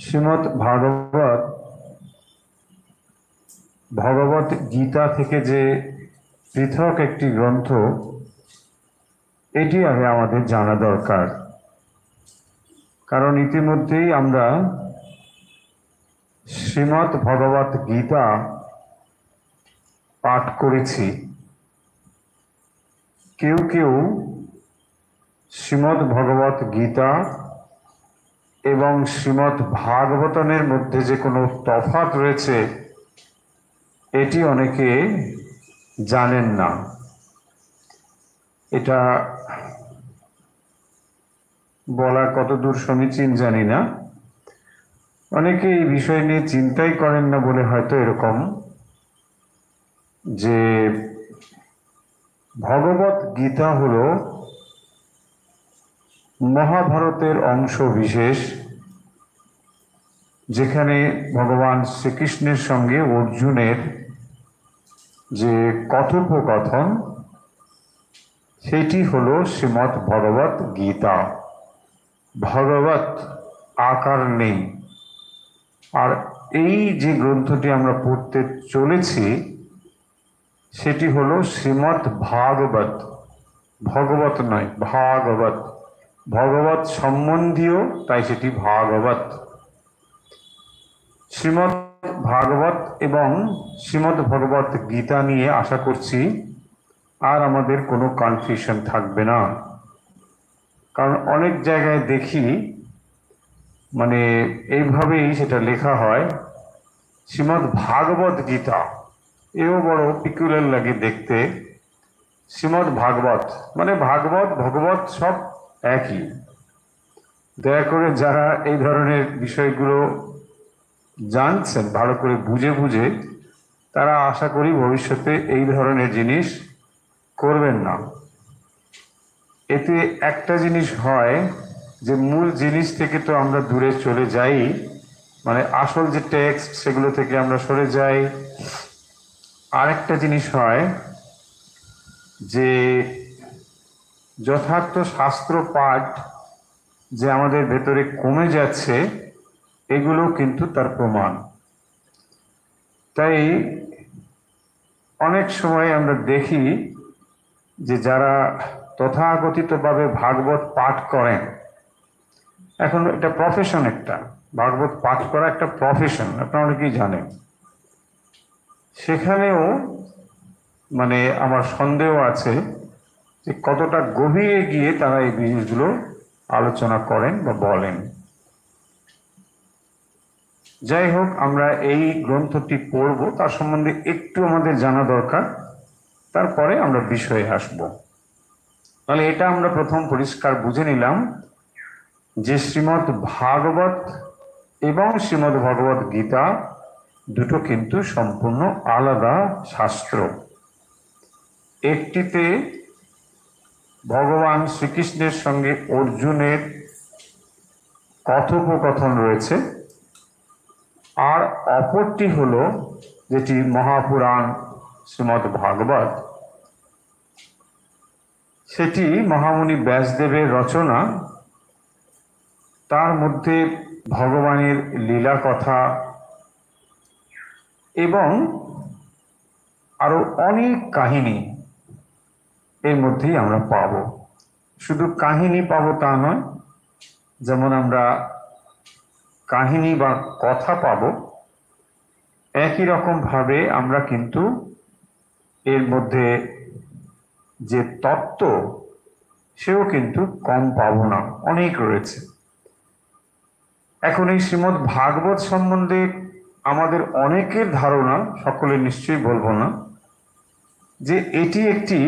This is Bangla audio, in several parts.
শ্রীমদ্ ভাগবত ভগবত গীতা থেকে যে পৃথক একটি গ্রন্থ, এটি আগে আমাদের জানা দরকার। কারণ ইতিমধ্যেই আমরা শ্রীমদ্ ভগবত গীতা পাঠ করেছি। কেউ কেউ শ্রীমদ্ ভগবত গীতা এবং শ্রীমদ্ ভাগবতনের মধ্যে যে কোনো তফাৎ রয়েছে এটি অনেকে জানেন না। এটা বলা কতদূর সমীচীন জানি না। অনেকে এই বিষয় নিয়ে চিন্তাই করেন না বলে হয়তো এরকম, যে ভগবত গীতা হলো মহাভারতের অংশ বিশেষ, যেখানে ভগবান শ্রীকৃষ্ণের সঙ্গে অর্জুনের যে কথোপকথন, সেটি হলো শ্রীমদ্ ভগবত গীতা। ভগবত আকার নেই। আর এই যে গ্রন্থটি আমরা পড়তে চলেছি সেটি হলো শ্রীমদ্ ভাগবত। ভগবত নয়, ভাগবত। ভগবত সম্বন্ধীয়, তাই সেটি ভাগবত। শ্রীমদ্ ভাগবত এবং শ্রীমদ্ ভগবত গীতা নিয়ে আশা করছি আর আমাদের কোনো কনফিউশন থাকবে না। কারণ অনেক জায়গায় দেখি মানে এইভাবেই সেটা লেখা হয়, শ্রীমদ্ ভাগবত গীতা। এও বড় পিকুলার লাগে দেখতে। শ্রীমদ্ ভাগবত মানে ভাগবত ভগবত সব একই। দয়া করে যারা এই ধরনের বিষয়গুলো জানছেন ভালো করে বুঝে বুঝে, তারা আশা করি ভবিষ্যতে এই ধরনের জিনিস করবেন না। এতে একটা জিনিস হয় যে মূল জিনিস থেকে তো আমরা দূরে চলে যাই, মানে আসল যে টেক্সট সেগুলো থেকে আমরা সরে যাই। আরেকটা জিনিস হয় যে যথার্থ শাস্ত্র পাঠ যে আমাদের ভেতরে কমে যাচ্ছে, এগুলো কিন্তু তার প্রমাণ। তাই অনেক সময় আমরা দেখি যে যারা তথাকথিতভাবে ভাগবত পাঠ করেন, এখন এটা প্রফেশন, একটা ভাগবত পাঠ করা একটা প্রফেশন, আপনারা অনেকেই জানেন। সেখানেও মানে আমার সন্দেহ আছে যে কতটা গভীরে গিয়ে তারা এই জিনিসগুলো আলোচনা করেন বা বলেন। যাই হোক, আমরা এই গ্রন্থটি পড়ব, তার সম্বন্ধে একটু আমাদের জানা দরকার, তারপরে আমরা বিষয়ে আসব। তাহলে এটা আমরা প্রথম পরিষ্কার বুঝে নিলাম যে শ্রীমদ্ ভাগবত এবং শ্রীমদ্ ভগবত গীতা দুটো কিন্তু সম্পূর্ণ আলাদা শাস্ত্র। একটিতে ভগবান শ্রীকৃষ্ণের সঙ্গে অর্জুনের কথোপকথন রয়েছে, আর অপরটি হলো যেটি মহাপুরাণ শ্রীমদ্ ভাগবত, সেটি মহামুনি ব্যাসদেবের রচনা। তার মধ্যে ভগবানের লীলা কথা এবং আরো অনেক কাহিনী এর মধ্যেই আমরা পাব। শুধু কাহিনী পাবো তা নয়, যেমন আমরা কাহিনী বা কথা পাবো, একই রকম ভাবে আমরা কিন্তু এর মধ্যে যে তত্ত্ব, সেও কিন্তু কম পাবো না, অনেক রয়েছে। এখন এই শ্রীমদ্ ভাগবত সম্বন্ধে আমাদের অনেকের ধারণা, সকলে নিশ্চয়ই বলবো না, যে এটি একটি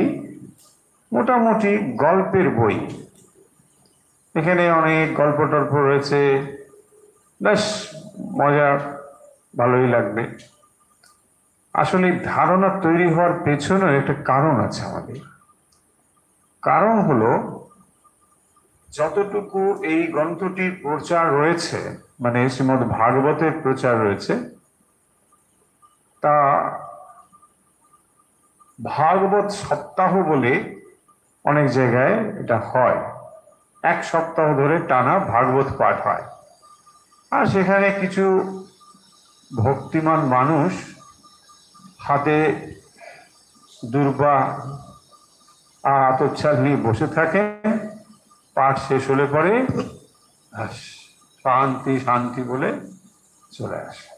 মোটামুটি গল্পের বই। এখানে অনেক গল্প টল্প রয়েছে, বেশ মজা, ভালোই লাগবে। আসলে ধারণা তৈরি হওয়ার পেছনে একটা কারণ আছে আমাদের। কারণ হলো, যতটুকু এই গ্রন্থটির প্রচার রয়েছে, মানে শ্রীমদ্ ভাগবতের প্রচার রয়েছে, তা ভাগবত সপ্তাহ বলে অনেক জায়গায় এটা হয়। এক সপ্তাহ ধরে টানা ভাগবত পাঠ হয়। আর সেখানে কিছু ভক্তিমান মানুষ হাতে দুর্বা আর আতচ্ছাল নিয়ে বসে থাকেন, পাঠ শেষ হলে পরে শান্তি শান্তি বলে চলে আসে।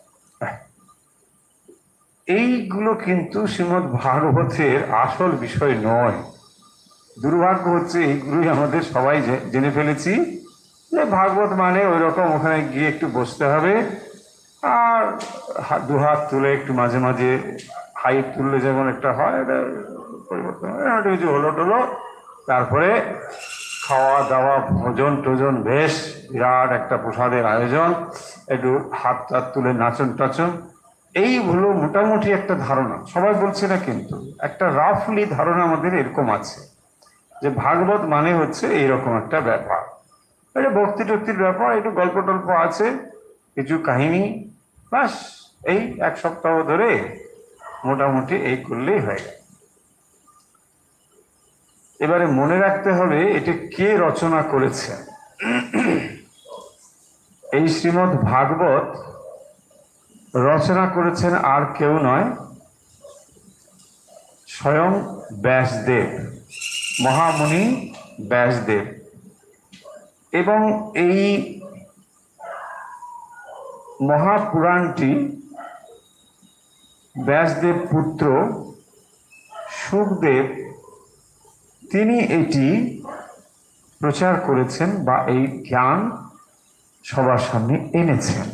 এইগুলো কিন্তু শ্রীমদ্ ভাগবতের আসল বিষয় নয়। দুর্ভাগ্য হচ্ছে এইগুলোই আমাদের সবাই জেনে ফেলেছি যে ভাগবত মানে ওই রকম ওখানে গিয়ে একটু বসতে হবে আর দুহাত তুলে একটু মাঝে মাঝে হাইট তুললে যেমন একটা হয়, এটা পরিবর্তন হয়, একটু কিছু হলো টলো, তারপরে খাওয়া দাওয়া ভোজন টোজন বেশ বিরাট একটা প্রসাদের আয়োজন, একটু হাত টাত তুলে নাচন টাচন, এইগুলো মোটামুটি একটা ধারণা। সবাই বলছে না, কিন্তু একটা রাফলি ধারণা আমাদের এরকম আছে যে ভাগবত মানে হচ্ছে এইরকম একটা ব্যাপার। এটা ভক্তি টক্তির ব্যাপার, একটু গল্প টল্প আছে, কিছু কাহিনী, বাস এই এক সপ্তাহ ধরে মোটামুটি এই করলেই হয়ে গেল। এবারে মনে রাখতে হবে এটা কে রচনা করেছে। এই শ্রীমদ্ ভাগবত রচনা করেছেন আর কেউ নয়, স্বয়ং ব্যাসদেব, মহামুনি ব্যাসদেব। এবং এই মহাপুরাণটি ব্যাসদেব পুত্র শুকদেব তিনি এটি প্রচার করেছেন বা এই জ্ঞান সবার সামনে এনেছেন।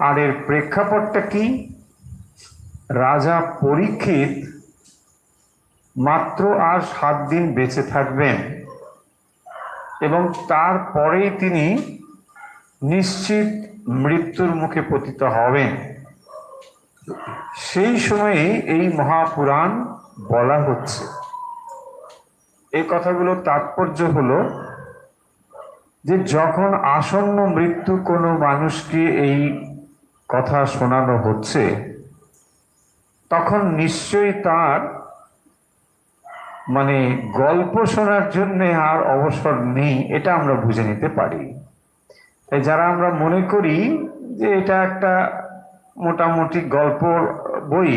আর এর প্রেক্ষাপটটা কি? রাজা পরীক্ষিত মাত্র আর 7 দিন বেঁচে থাকবেন এবং তারপরেই তিনি নিশ্চিত মৃত্যুর মুখে পতিত হবেন। সেই সময়ে এই মহাপুরাণ বলা হচ্ছে। এই কথাগুলো তাৎপর্য হলো যে যখন আসন্ন মৃত্যু কোনো মানুষকে এই কথা শোনানো হচ্ছে, তখন নিশ্চয়ই তার মানে গল্প শোনার জন্য আর অবসর নেই, এটা আমরা বুঝে নিতে পারি। তাই যারা আমরা মনে করি যে এটা একটা মোটামুটি গল্প বই,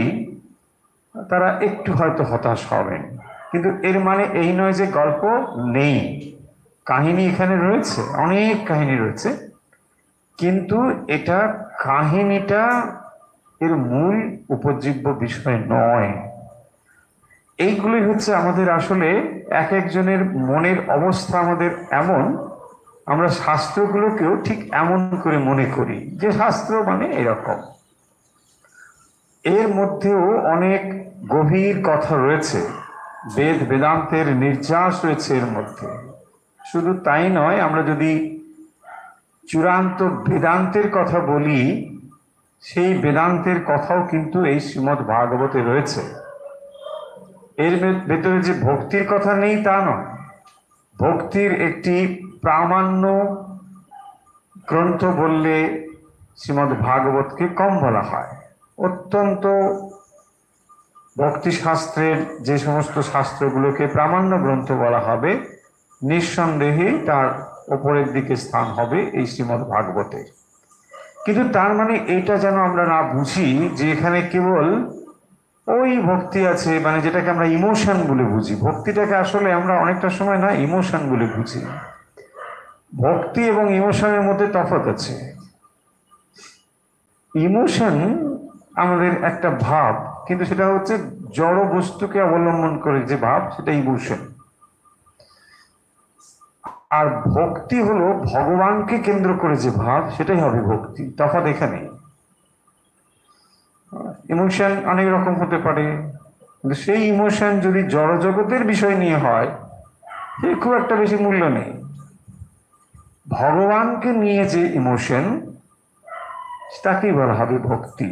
তারা একটু হয়তো হতাশ হবেন, কিন্তু এর মানে এই নয় যে গল্প নেই। কাহিনী এখানে রয়েছে, অনেক কাহিনী রয়েছে, কিন্তু এটা কাহিনীটা এর মূল উপজীব্য বিষয় নয়। এইগুলোই হচ্ছে আমাদের আসলে এক একজনের মনের অবস্থা আমাদের এমন, আমরা শাস্ত্রগুলোকেও ঠিক এমন করে মনে করি যে শাস্ত্র মানে এরকম। এর মধ্যেও অনেক গভীর কথা রয়েছে, বেদ বেদান্তের নির্যাস রয়েছে এর মধ্যে। শুধু তাই নয়, আমরা যদি চূড়ান্ত বেদান্তের কথা বলি, সেই বেদান্তের কথাও কিন্তু এই শ্রীমদ্ ভাগবতে রয়েছে। এর ভেতরে যে ভক্তির কথা নেই তা নয়, ভক্তির একটি প্রামাণ্য গ্রন্থ বললে শ্রীমদ্ ভাগবতকে কম বলা হয়। অত্যন্ত ভক্তিশাস্ত্রের যে সমস্ত শাস্ত্রগুলোকে প্রামাণ্য গ্রন্থ বলা হবে, নিঃসন্দেহে তার ওপরের দিকে স্থান হবে এই শ্রীমদ্ ভাগবতের। কিন্তু তার মানে এটা যেন আমরা না বুঝি যে এখানে কেবল ওই ভক্তি আছে, মানে যেটাকে আমরা ইমোশন বলে বুঝি। ভক্তিটাকে আসলে আমরা অনেকটা সময় না ইমোশন বলে বুঝি। ভক্তি এবং ইমোশনের মধ্যে তফাৎ আছে। ইমোশন আমাদের একটা ভাব, কিন্তু সেটা হচ্ছে জড় বস্তুকে অবলম্বন করে যে ভাব, সেটা ইমোশন। আর ভক্তি হলো ভগবানকে কেন্দ্র করে যে ভাব, সেটাই হবে ভক্তি। তফাৎ এখানে। ইমোশন অনেক রকম হতে পারে, কিন্তু সেই ইমোশন যদি জড় জগতের বিষয় নিয়ে হয়, সে খুব একটা বেশি মূল্য নেই। ভগবানকে নিয়ে যে ইমোশন, তাকেই বলা হবে ভক্তি।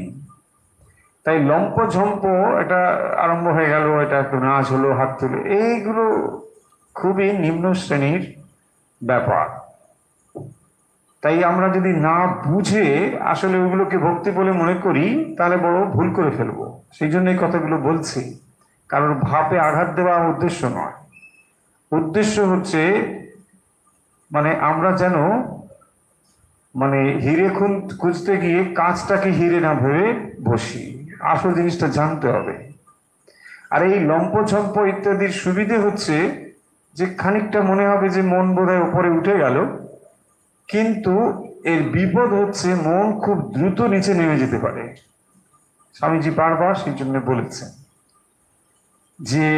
তাই লম্প ঝম্প এটা আরম্ভ হয়ে গেল, এটা একটু নাচ হলো, হাত তুলে, এইগুলো খুবই নিম্ন শ্রেণীর ব্যাপার। তাই আমরা যদি না বুঝে আসলে ওইগুলোকে ভক্তি বলে মনে করি, তাহলে বড় ভুল করে ফেলবো। সেই জন্য এই কথাগুলো বলছি। কারোর ভাবে আঘাত দেওয়া উদ্দেশ্য নয়। উদ্দেশ্য হচ্ছে মানে আমরা যেন মানে হিরে খুঁজতে গিয়ে কাঁচটাকে হিরে না ভেবে বসি, আসল জিনিসটা জানতে হবে। আর এই লম্পঝম্প ইত্যাদির সুবিধে হচ্ছে যে খানিকটা মনে হবে যে মন বোধহয় উপরে উঠে গেল, কিন্তু এর বিপদ হচ্ছে মন খুব দ্রুত নিচে নেমে যেতে পারে। স্বামীজি বারবার সেই জন্য বলেছেন যে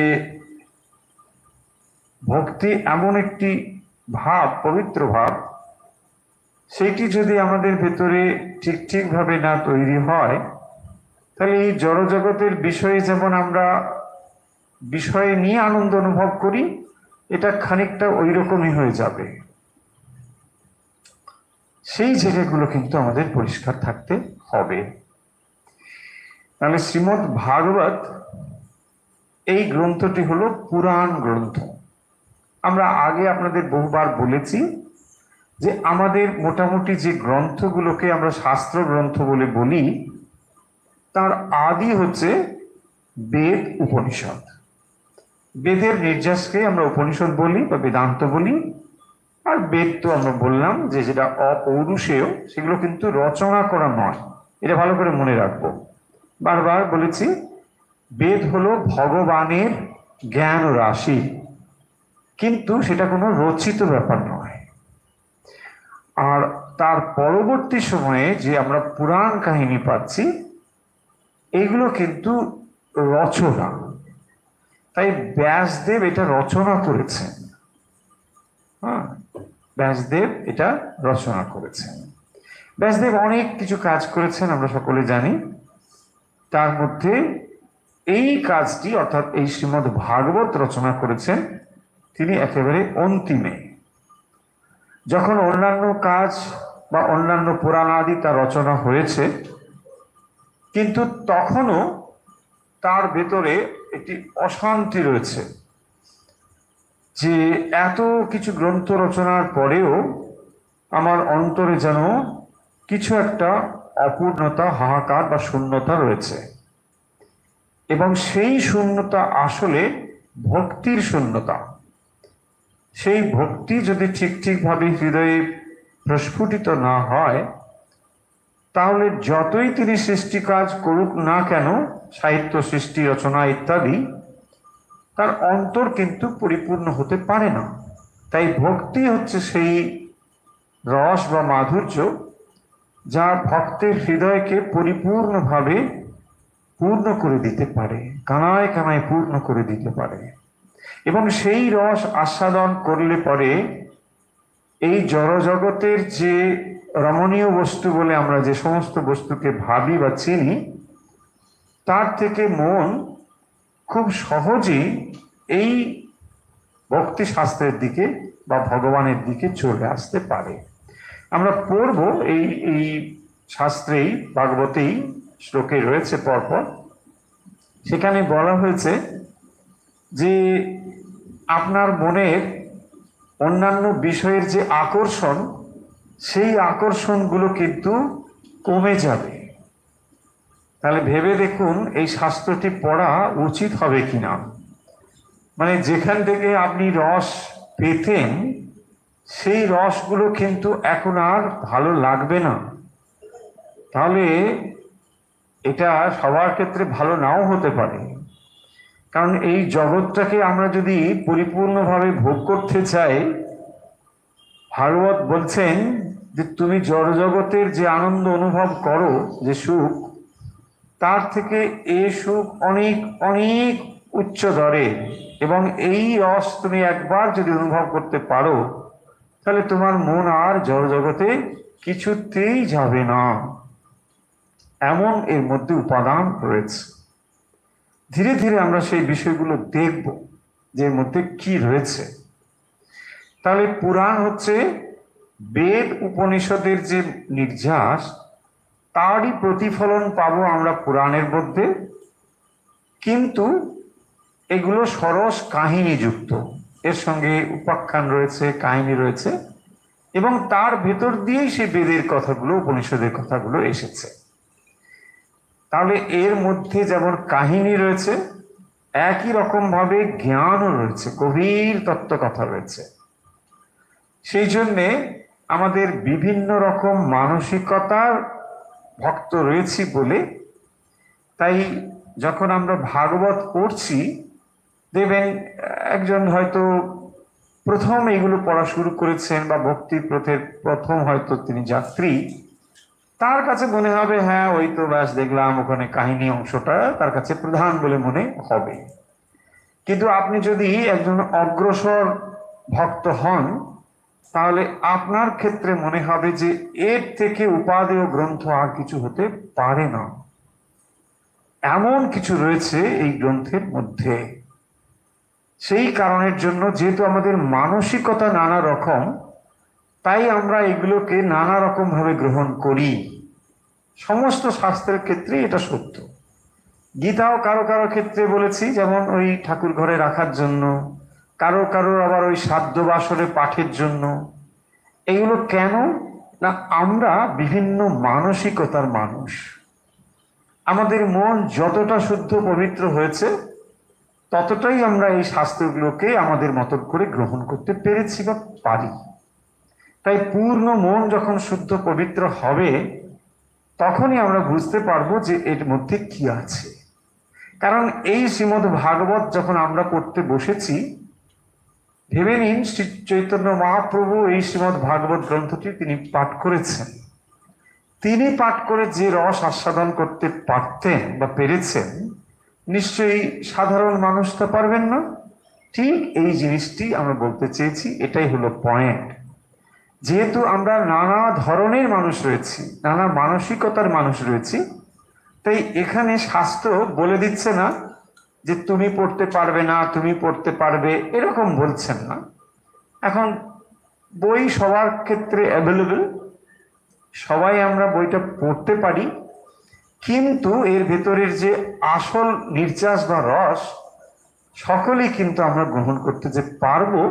ভক্তি এমন একটি ভাব, পবিত্র ভাব, সেটি যদি আমাদের ভেতরে ঠিকভাবে না তৈরি হয়, তাহলে এই জড়জগতের বিষয়ে যেমন আমরা বিষয়ে নিয়ে আনন্দ অনুভব করি, এটা খানিকটা ওই রকমই হয়ে যাবে। সেই জায়গাগুলো কিন্তু আমাদের পরিষ্কার থাকতে হবে। তাহলে শ্রীমদ্ ভাগবত এই গ্রন্থটি হলো পুরাণ গ্রন্থ। আমরা আগে আপনাদের বহুবার বলেছি যে আমাদের মোটামুটি যে গ্রন্থগুলোকে আমরা শাস্ত্র গ্রন্থ বলে বলি, তার আদি হচ্ছে বেদ, উপনিষদ। বেদের নির্যাসকে আমরা উপনিষদ বলি বা বেদান্ত বলি। আর বেদ তো আমরা বললাম যে যেটা অপৌরুষেয়, সেগুলো কিন্তু রচনা করা নয়, এটা ভালো করে মনে রাখবো। বারবার বলেছি, বেদ হলো ভগবানের জ্ঞান রাশি, কিন্তু সেটা কোনো রচিত ব্যাপার নয়। আর তার পরবর্তী সময়ে যে আমরা পুরাণ কাহিনী পাচ্ছি, এগুলো কিন্তু রচনা। তাই ব্যাসদেব এটা রচনা করেছেন। ব্যাসদেব এটা রচনা করেছেন। ব্যাসদেব অনেক কিছু কাজ করেছেন, আমরা সকলে জানি। তার মধ্যে এই কাজটি, অর্থাৎ এই শ্রীমদ্ ভাগবত রচনা করেছেন তিনি একেবারে অন্তিমে। যখন অন্যান্য কাজ বা অন্যান্য পুরাণ আদি তার রচনা হয়েছে, কিন্তু তখনও তার ভেতরে একটি অশান্তি রয়েছে যে এত কিছু গ্রন্থ রচনার পরেও আমার অন্তরে যেন কিছু একটা অপূর্ণতা, হাহাকার বা শূন্যতা রয়েছে। এবং সেই শূন্যতা আসলে ভক্তির শূন্যতা। সেই ভক্তি যদি ঠিকভাবে হৃদয়ে প্রস্ফুটিত না হয়, তাহলে যতই তিনি সৃষ্টি কাজ করুক না কেন, সাহিত্য সৃষ্টি, রচনা ইত্যাদি, তার অন্তর কিন্তু পরিপূর্ণ হতে পারে না। তাই ভক্তি হচ্ছে সেই রস বা মাধুর্য যা ভক্তের হৃদয়কে পরিপূর্ণভাবে পূর্ণ করে দিতে পারে, কানায় কানায় পূর্ণ করে দিতে পারে। এবং সেই রস আস্বাদন করলে পরে এই জড়জগতের যে রমণীয় বস্তু বলে আমরা যে সমস্ত বস্তুকে ভাবি বা চিনি, তার থেকে মন খুব সহজেই এই ভক্তি শাস্ত্রের দিকে বা ভগবানের দিকে চলে আসতে পারে। আমরা পড়ব এই শাস্ত্রেই, ভাগবতেই শ্লোকে রয়েছে পরপর। সেখানে বলা হয়েছে যে আপনার মনের অন্যান্য বিষয়ের যে আকর্ষণ, সেই আকর্ষণগুলো কিন্তু কমে যাবে। তাহলে ভেবে দেখুন এই শাস্ত্রটি পড়া উচিত হবে কিনা। মানে যেখান থেকে আপনি রস পেতেন, সেই রসগুলো কিন্তু এখন আর ভালো লাগবে না। তাহলে এটা সবার ক্ষেত্রে ভালো নাও হতে পারে। কারণ এই জগৎটাকে আমরা যদি পরিপূর্ণভাবে ভোগ করতে চাই, ভাগবত বলছেন যে তুমি জড়জগতের যে আনন্দ অনুভব করো, যে সুখ, তার থেকে এ সুখ অনেক অনেক উচ্চ দরে। এবং এই রস তুমি একবার যদি অনুভব করতে পারো, তাহলে তোমার মন আর জড়জগতে কিছুতেই যাবে না। এমন এর মধ্যে উপাদান রয়েছে। ধীরে ধীরে আমরা সেই বিষয়গুলো দেখব যে এর মধ্যে কি রয়েছে। তাহলে পুরাণ হচ্ছে বেদ উপনিষদের যে নির্যাস, তারই প্রতিফলন পাবো আমরা পুরাণের মধ্যে। কিন্তু এগুলো সরস কাহিনী যুক্ত, এর সঙ্গে উপাখ্যান রয়েছে, কাহিনী রয়েছে, এবং তার ভেতর দিয়েই সেই বেদের কথাগুলো, উপনিষদের কথাগুলো এসেছে। তাহলে এর মধ্যে যেমন কাহিনী রয়েছে, একই রকম ভাবে জ্ঞানও রয়েছে, গভীর তত্ত্ব কথা রয়েছে। সেই জন্যে আমাদের বিভিন্ন রকম মানসিকতার ভক্ত রয়েছি বলে, তাই যখন আমরা ভাগবত পড়ছি দেখবেন একজন হয়তো প্রথম এগুলো পড়া শুরু করেছেন বা ভক্তির পথের প্রথম হয়তো তিনি যাত্রী, তার কাছে মনে হবে হ্যাঁ ওই তো ব্যাস দেখলাম ওখানে কাহিনী অংশটা তার কাছে প্রধান বলে মনে হবে। কিন্তু আপনি যদি একজন অগ্রসর ভক্ত হন তাহলে আপনার ক্ষেত্রে মনে হবে যে এর থেকে উপাদেয় গ্রন্থ আর কিছু হতে পারে না, এমন কিছু রয়েছে এই গ্রন্থের মধ্যে। সেই কারণের জন্য যেহেতু আমাদের মানসিকতা নানা রকম, তাই আমরা এগুলোকে নানা রকম ভাবে গ্রহণ করি। সমস্ত শাস্ত্রের ক্ষেত্রে এটা সত্য। গীতাও কারো কারো ক্ষেত্রে বলেছি যেমন ওই ঠাকুর ঘরে রাখার জন্য, কারো কারো আবার ওই সাধ্য বাসরে পাঠের জন্য। এগুলো কেন না, আমরা বিভিন্ন মানসিকতার মানুষ। আমাদের মন যতটা শুদ্ধ পবিত্র হয়েছে ততটাই আমরা এই শাস্ত্রগুলোকে আমাদের মতন করে গ্রহণ করতে পেরেছি বা পারি। তাই পূর্ণ মন যখন শুদ্ধ পবিত্র হবে তখনই আমরা বুঝতে পারবো যে এর মধ্যে কি আছে। কারণ এই শ্রীমদ্ ভাগবত যখন আমরা পড়তে বসেছি, ভেবে নিন শ্রী চৈতন্য মহাপ্রভু এই শ্রীমদ্ ভাগবত গ্রন্থটি তিনি পাঠ করেছেন। তিনি পাঠ করে যে রস আস্বাদন করতে পারতেন বা পেরেছেন, নিশ্চয়ই সাধারণ মানুষ তো পারবেন না। ঠিক এই জিনিসটি আমরা বলতে চেয়েছি, এটাই হলো পয়েন্ট। যেহেতু আমরা নানা ধরনের মানুষ রয়েছি, নানা মানসিকতার মানুষ রয়েছি, তাই এখানে শাস্ত্র বলে দিচ্ছে না যে তুমি পড়তে পারবে না, তুমি পড়তে পারবে, এরকম বলছেন না। এখন বই সবার ক্ষেত্রে অ্যাভেলেবেল, সবাই আমরা বইটা পড়তে পারি, কিন্তু এর ভেতরের যে আসল নির্যাস বা রস সকলেই কিন্তু আমরা গ্রহণ করতে যে পারবো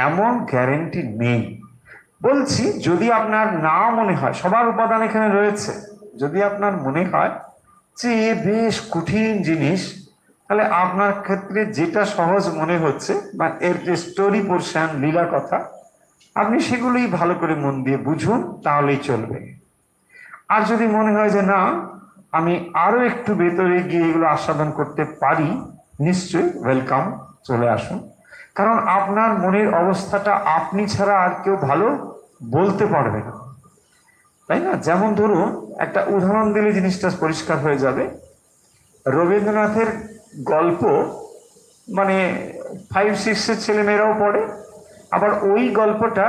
এমন গ্যারেন্টি নেই। বলছি যদি আপনার না মনে হয়, সবার উপাদান এখানে রয়েছে, যদি আপনার মনে হয় যে বেশ কঠিন জিনিস, তাহলে আপনার ক্ষেত্রে যেটা সহজ মনে হচ্ছে বা এর যে স্টোরি পোর্শন, লীলা কথা, আপনি সেগুলোই ভালো করে মন দিয়ে বুঝুন, তাহলেই চলবে। আর যদি মনে হয় যে না, আমি আরো একটু ভেতরে গিয়ে এগুলো আস্বাদন করতে পারি, নিশ্চয়ই ওয়েলকাম, চলে আসুন। কারণ আপনার মনের অবস্থাটা আপনি ছাড়া আর কেউ ভালো বলতে পারবে না, তাই না? যেমন ধরুন একটা উদাহরণ দিলে জিনিসটা পরিষ্কার হয়ে যাবে। রবীন্দ্রনাথের গল্প মানে 5-6 ছেলেমেয়েরাও পড়ে, আবার ওই গল্পটা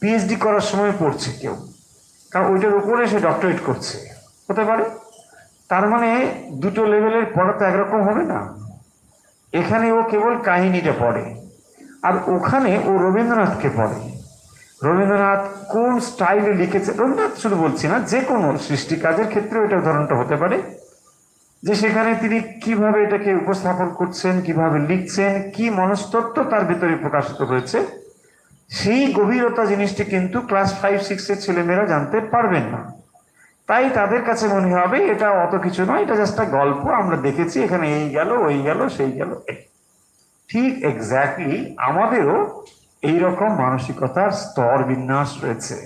পিএইচডি করার সময় পড়ছে কেউ, কারণ ওইটার উপরে সে ডক্টরেট করছে, হতে পারে। তার মানে দুটো লেভেলের পড়া তো একরকম হবে না। এখানে ও কেবল কাহিনীটা পড়ে, আর ওখানে ও রবীন্দ্রনাথকে পড়ে। রবীন্দ্রনাথ কোন স্টাইলে লিখেছে, রবীন্দ্রনাথ শুধু বলছি না, যে কোনো সৃষ্টি কাজের ক্ষেত্রে ওইটা উদাহরণটা হতে পারে, যে সেখানে তিনি কিভাবে এটাকে উপস্থাপন করছেন, কিভাবে লিখছেন, কি মনস্তত্ত্ব তার ভিতরে প্রকাশিত হয়েছে, সেই গভীরতা জিনিসটি কিন্তু ক্লাস 5-6 ছেলেমেয়েরা জানতে পারবেন না। তাই তাদের কাছে মনে হবে এটা অত কিছু নয়, এটা জাস্ট একটা গল্প, আমরা দেখেছি এখানে এই গেল ওই গেল সেই গেল। ঠিক এক্স্যাক্টলি আমাদেরও এইরকম মানসিকতার স্তর বিন্যাস রয়েছে।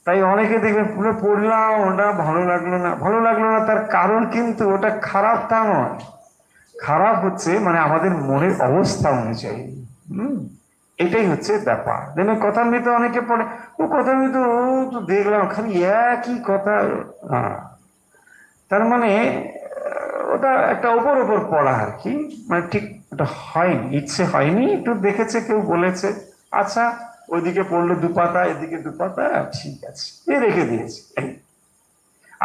তাই অনেকে দেখবেন পুরো পড়লাম, ওটা ভালো লাগলো না, ভালো লাগলো না তার কারণ কিন্তু ওটা খারাপ তা নয়, খারাপ হচ্ছে মানে আমাদের মনের অবস্থা অনুযায়ী। এটাই হচ্ছে ব্যাপার। দেখবেন কথামৃত অনেকে পড়ে, ও কথামৃত ও তো দেখলাম খালি একই কথা, তার মানে ওটা একটা ওপর ওপর পড়া আর কি, মানে ঠিক ওটা হয়নি, ইচ্ছে হয়নি, একটু দেখেছে কেউ বলেছে, আচ্ছা ওইদিকে পড়লো 2 পাতা, এদিকে 2 পাতা, ঠিক আছে এ রেখে দিয়েছে।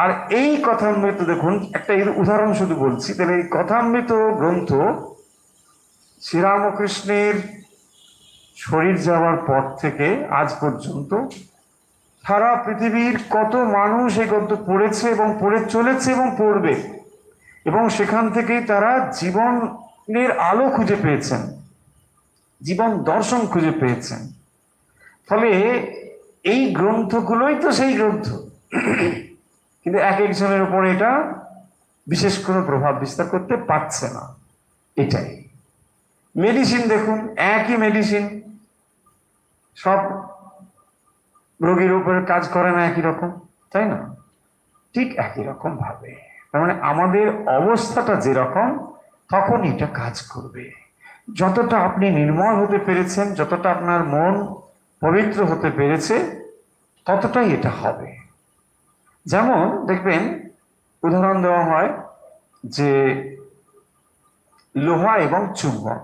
আর এই কথামৃত দেখুন, একটা উদাহরণ শুধু বলছি, তাহলে এই কথামৃত গ্রন্থ শ্রীরামকৃষ্ণের শরীর যাওয়ার পর থেকে আজ পর্যন্ত সারা পৃথিবীর কত মানুষ এই গ্রন্থ পড়েছে এবং পড়ে চলেছে এবং পড়বে, এবং সেখান থেকেই তারা জীবনের আলো খুঁজে পেয়েছেন, জীবন দর্শন খুঁজে পেয়েছেন। ফলে এই গ্রন্থগুলোই তো সেই গ্রন্থ, কিন্তু এক একজনের উপর এটা বিশেষ কোনো প্রভাব বিস্তার করতে পারছে না। এটাই মেডিসিন, দেখুন একই মেডিসিন, সব রোগীর উপরে কাজ করে না একই রকম, তাই না? ঠিক একই রকম ভাবে তার মানে আমাদের অবস্থাটা যেরকম তখনই এটা কাজ করবে। যতটা আপনি নির্মল হতে পেরেছেন, যতটা আপনার মন পবিত্র হতে পেরেছে, ততটাই এটা হবে। যেমন দেখবেন, উদাহরণ দেওয়া হয় যে লোহা এবং চুম্বক।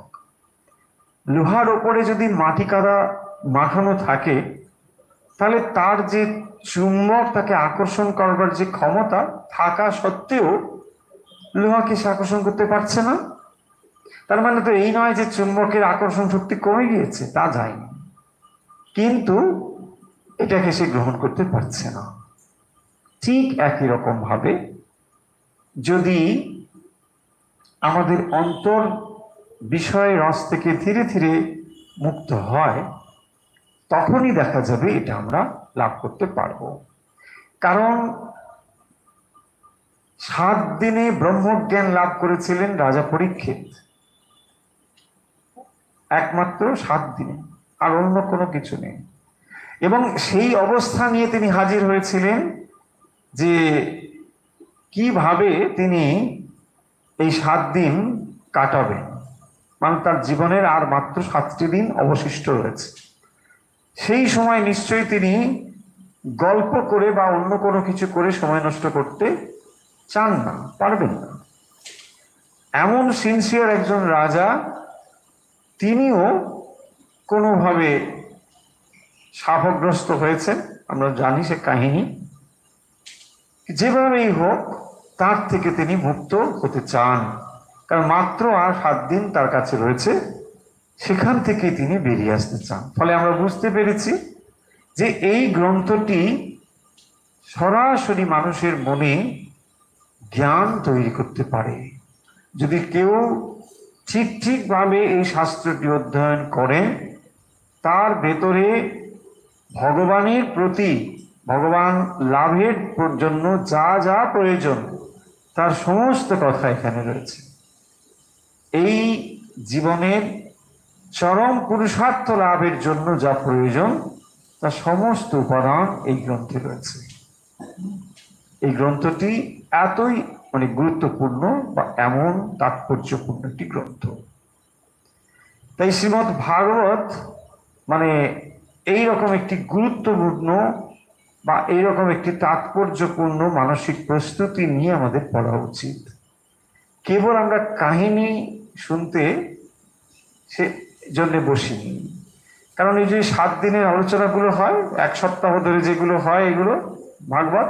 লোহার ওপরে যদি মাটি কাদা মাখানো থাকে, তাহলে তার যে চুম্বক তাকে আকর্ষণ করবার যে ক্ষমতা থাকা সত্ত্বেও লোহাকে সে আকর্ষণ করতে পারছে না। তার মানে তো এই নয় যে চুম্বকের আকর্ষণ শক্তি কমে গিয়েছে, তা যায়নি, কিন্তু এটাকে সে গ্রহণ করতে পারছে না। ঠিক একই রকম ভাবে যদি আমাদের অন্তর বিষয় রস থেকে ধীরে ধীরে মুক্ত হয়, তখনই দেখা যাবে এটা আমরা লাভ করতে পারবো। কারণ 7 দিনে ব্রহ্মজ্ঞান লাভ করেছিলেন রাজা পরীক্ষিত, একমাত্র 7 দিনে, আর অন্য কোনো কিছু নেই। এবং সেই অবস্থা নিয়ে তিনি হাজির হয়েছিলেন যে কিভাবে তিনি এই 7 দিন কাটাবেন, মানে তার জীবনের আর মাত্র 7টি দিন অবশিষ্ট রয়েছে। সেই সময় নিশ্চয়ই তিনি গল্প করে বা অন্য কোনো কিছু করে সময় নষ্ট করতে চান না, পারবেন না। এমন সিনসিয়ার একজন রাজা, তিনিও কোনোভাবে শাপগ্রস্ত হয়েছেন, আমরা জানি সে কাহিনী। যেভাবেই হোক তার থেকে তিনি মুক্ত হতে চান, কারণ মাত্র আর 7 দিন তার কাছে রয়েছে, সেখান থেকে তিনি বেরিয়ে আসতে চান। ফলে আমরা বুঝতে পেরেছি যে এই গ্রন্থটি সরাসরি মানুষের মনে জ্ঞান তৈরি করতে পারে। যদি কেউ ঠিকভাবে এই শাস্ত্রটি অধ্যয়ন করে, তার ভেতরে ভগবানের প্রতি, ভগবান লাভের জন্য যা যা প্রয়োজন তার সমস্ত কথা এখানে রয়েছে। এই জীবনের চরম পুরুষার্থ লাভের জন্য যা প্রয়োজন তার সমস্ত উপাদান এই গ্রন্থে রয়েছে। এই গ্রন্থটি এতই গুরুত্বপূর্ণ বা এমন তাৎপর্যপূর্ণ একটি গ্রন্থ। তাই শ্রীমদ্ ভাগবত এইরকম একটি গুরুত্বপূর্ণ বা এইরকম একটি তাৎপর্যপূর্ণ মানসিক প্রস্তুতি নিয়ে আমাদের পড়া উচিত। কেবল আমরা কাহিনী শুনতে সে জন্য বসিনি। কারণ এই যে 7 দিনের আলোচনাগুলো হয়, 1 সপ্তাহ ধরে যেগুলো হয় এগুলো ভাগবত,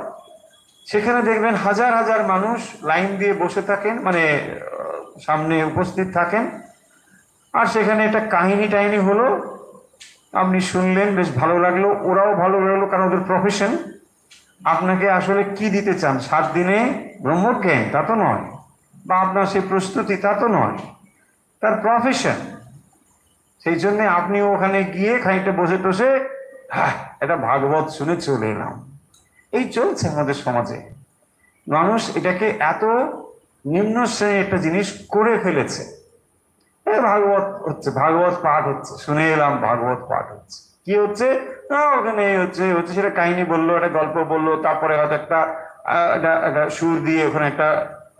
সেখানে দেখবেন হাজার হাজার মানুষ লাইন দিয়ে বসে থাকেন, সামনে উপস্থিত থাকেন, আর সেখানে একটা কাহিনী হলো, আপনি শুনলেন, বেশ ভালো লাগলো, ওরাও ভালো লাগলো, কারণ ওদের প্রফেশন। আপনাকে আসলে কি দিতে চান? 7 দিনে ব্রহ্মজ্ঞান? তা তো নয়, বা আপনার সেই প্রস্তুতি? তা তো নয়, তার প্রফেশন। সেই জন্য আপনি ওখানে গিয়ে খানিকটা বসে টসে এটা ভাগবত শুনে চলে এলাম। এই চলছে আমাদের সমাজে। মানুষ এটাকে এত নিম্ন শ্রেণীর একটা জিনিস করে ফেলেছে। ভাগবত হচ্ছে, ভাগবত পাঠ হচ্ছে, শুনে এলাম ভাগবত পাঠ হচ্ছে। কি হচ্ছে? ওখানে হচ্ছে সেটা কাহিনী বললো, একটা গল্প বললো, তারপরে হয়তো একটা সুর দিয়ে ওখানে একটা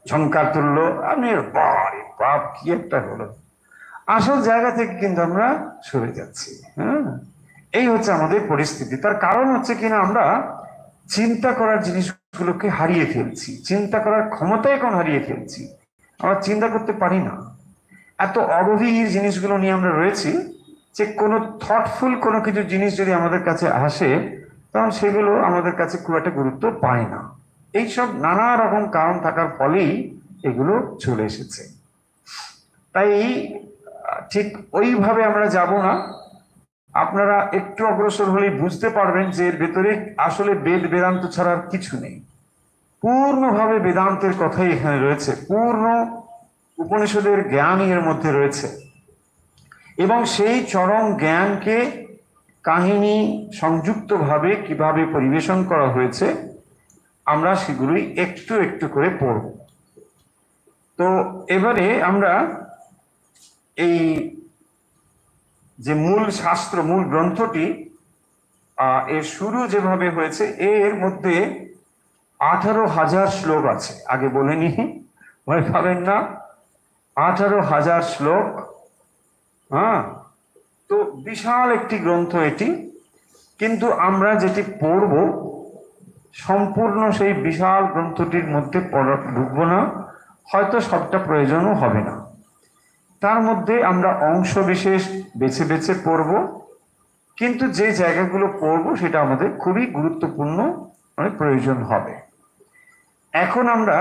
ঝংকার তুললো, আমি বারে বাপ কি একটা হলো। আসল জায়গা থেকে কিন্তু আমরা সরে যাচ্ছি। এই হচ্ছে আমাদের পরিস্থিতি। তার কারণ হচ্ছে কিনা আমরা চিন্তা করার জিনিসগুলোকে হারিয়ে ফেলছি, চিন্তা করার ক্ষমতা এখন হারিয়ে ফেলছি। আমরা চিন্তা করতে পারি না, এত অগভীর জিনিসগুলো নিয়ে আমরা রয়েছি যে কোনো থটফুল কোনো কিছু জিনিস যদি আমাদের কাছে আসে, তখন সেগুলো আমাদের কাছে খুব একটা গুরুত্ব পায় না। এইসব নানা রকম কারণ থাকার ফলেই এগুলো চলে এসেছে। তাই ঠিক ওইভাবে আমরা যাব না। আপনারা একটু অগ্রসর হলেই বুঝতে পারবেন যে এর ভেতরে আসলে বেদ বেদান্ত ছাড়ার কিছু নেই। পূর্ণভাবে বেদান্তের কথাই এখানে রয়েছে, পূর্ণ উপনিষদের জ্ঞানই এর মধ্যে রয়েছে। এবং সেই চরম জ্ঞানকে কাহিনী সংযুক্তভাবে কিভাবে পরিবেশন করা হয়েছে আমরা সেগুলোই একটু একটু করে পড়ব। তো এবারে আমরা এই যে মূল শাস্ত্র, মূল গ্রন্থটি এর শুরু যেভাবে হয়েছে, এর মধ্যে 18,000 শ্লোক আছে। আগে বলে নি, ভয় পাবেন না, 18,000 শ্লোক। হ্যাঁ, তো বিশাল একটি গ্রন্থ এটি। কিন্তু আমরা যেটি পড়ব সম্পূর্ণ সেই বিশাল গ্রন্থটির মধ্যে ঢুকবো না, হয়তো সবটা প্রয়োজনও হবে না। তার মধ্যে আমরা অংশ বিশেষ বেছে বেছে পড়ব, কিন্তু যে জায়গাগুলো পড়ব সেটা আমাদের খুবই গুরুত্বপূর্ণ, মানে প্রয়োজন হবে। এখন আমরা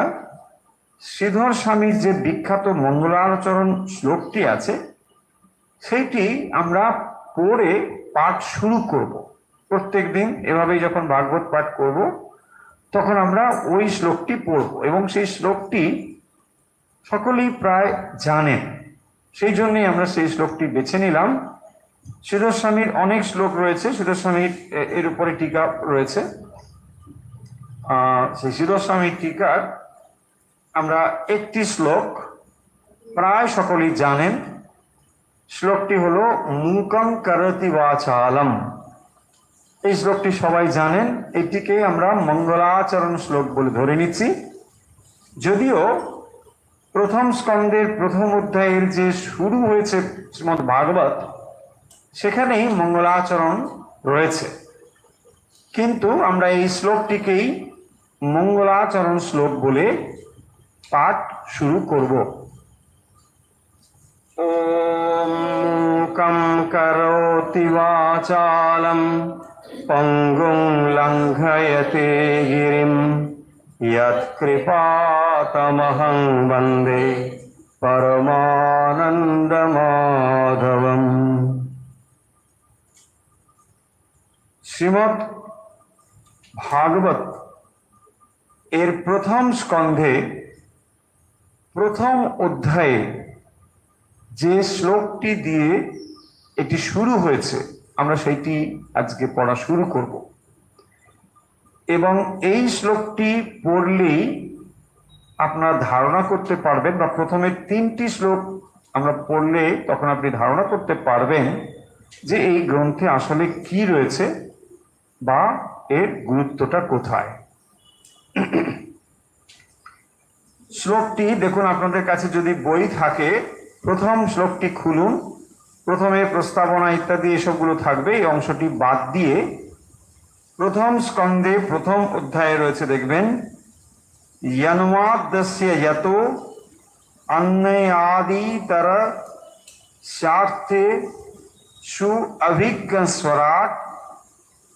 শ্রীধর স্বামীর যে বিখ্যাত মঙ্গলাচরণ শ্লোকটি আছে সেইটি আমরা পড়ে পাঠ শুরু করব। প্রত্যেক দিন এভাবেই যখন ভাগবত পাঠ করব তখন আমরা ওই শ্লোকটি পড়ব, এবং সেই শ্লোকটি সকলেই প্রায় জানেন, সেই জন্যই আমরা সেই শ্লোকটি বেছে নিলাম। শ্রীধর স্বামীর অনেক শ্লোক রয়েছে, শ্রীধর স্বামীর এর উপরে টিকা রয়েছে। সেই শ্রীধর স্বামীর টিকার আমরা একটি শ্লোক প্রায় সকলেই জানেন। শ্লোকটি হলো মূকং করতি বাচালম। এই শ্লোকটি সবাই জানেন, এটিকে আমরা মঙ্গলাচরণ শ্লোক বলে ধরে নিচ্ছি। যদিও প্রথম স্কন্ধের প্রথম অধ্যায়ের যে শুরু হয়েছে শ্রীমদ্ ভাগবত, সেখানেই মঙ্গলাচরণ রয়েছে, কিন্তু আমরা এই শ্লোকটিকেই মঙ্গলাচরণ শ্লোক বলে পাঠ শুরু করব। ওম মূকং করোতি বাচালম পঙ্গুং লঙ্ঘয়তে গিরিম यत्कृपातमहं वन्दे परमानन्दमाधवम्। শ্রীমদ্ ভাগবত এর প্রথম স্কন্ধে প্রথম অধ্যায়ে যে শ্লোকটি দিয়ে এটি শুরু হয়েছে, আমরা সেইটি আজকে পড়া শুরু করব। এবং এই শ্লোকটি পড়লেই আপনারা ধারণা করতে পারবেন, বা প্রথমে 3টি শ্লোক আমরা পড়লে তখন আপনি ধারণা করতে পারবেন যে এই গ্রন্থে আসলে কি রয়েছে বা এর গুরুত্বটা কোথায়। শ্লোকটি দেখুন, আপনাদের কাছে যদি বই থাকে প্রথম শ্লোকটি খুলুন। প্রথমে প্রস্তাবনা ইত্যাদি এসবগুলো থাকবে, এই অংশটি বাদ দিয়ে প্রথম স্কন্ধে প্রথম অধ্যায়ে রয়েছে, দেখবেন यन्माद्यस्य यतो अन्यादितर शास्त्रे सु अभिज्ञ स्वराट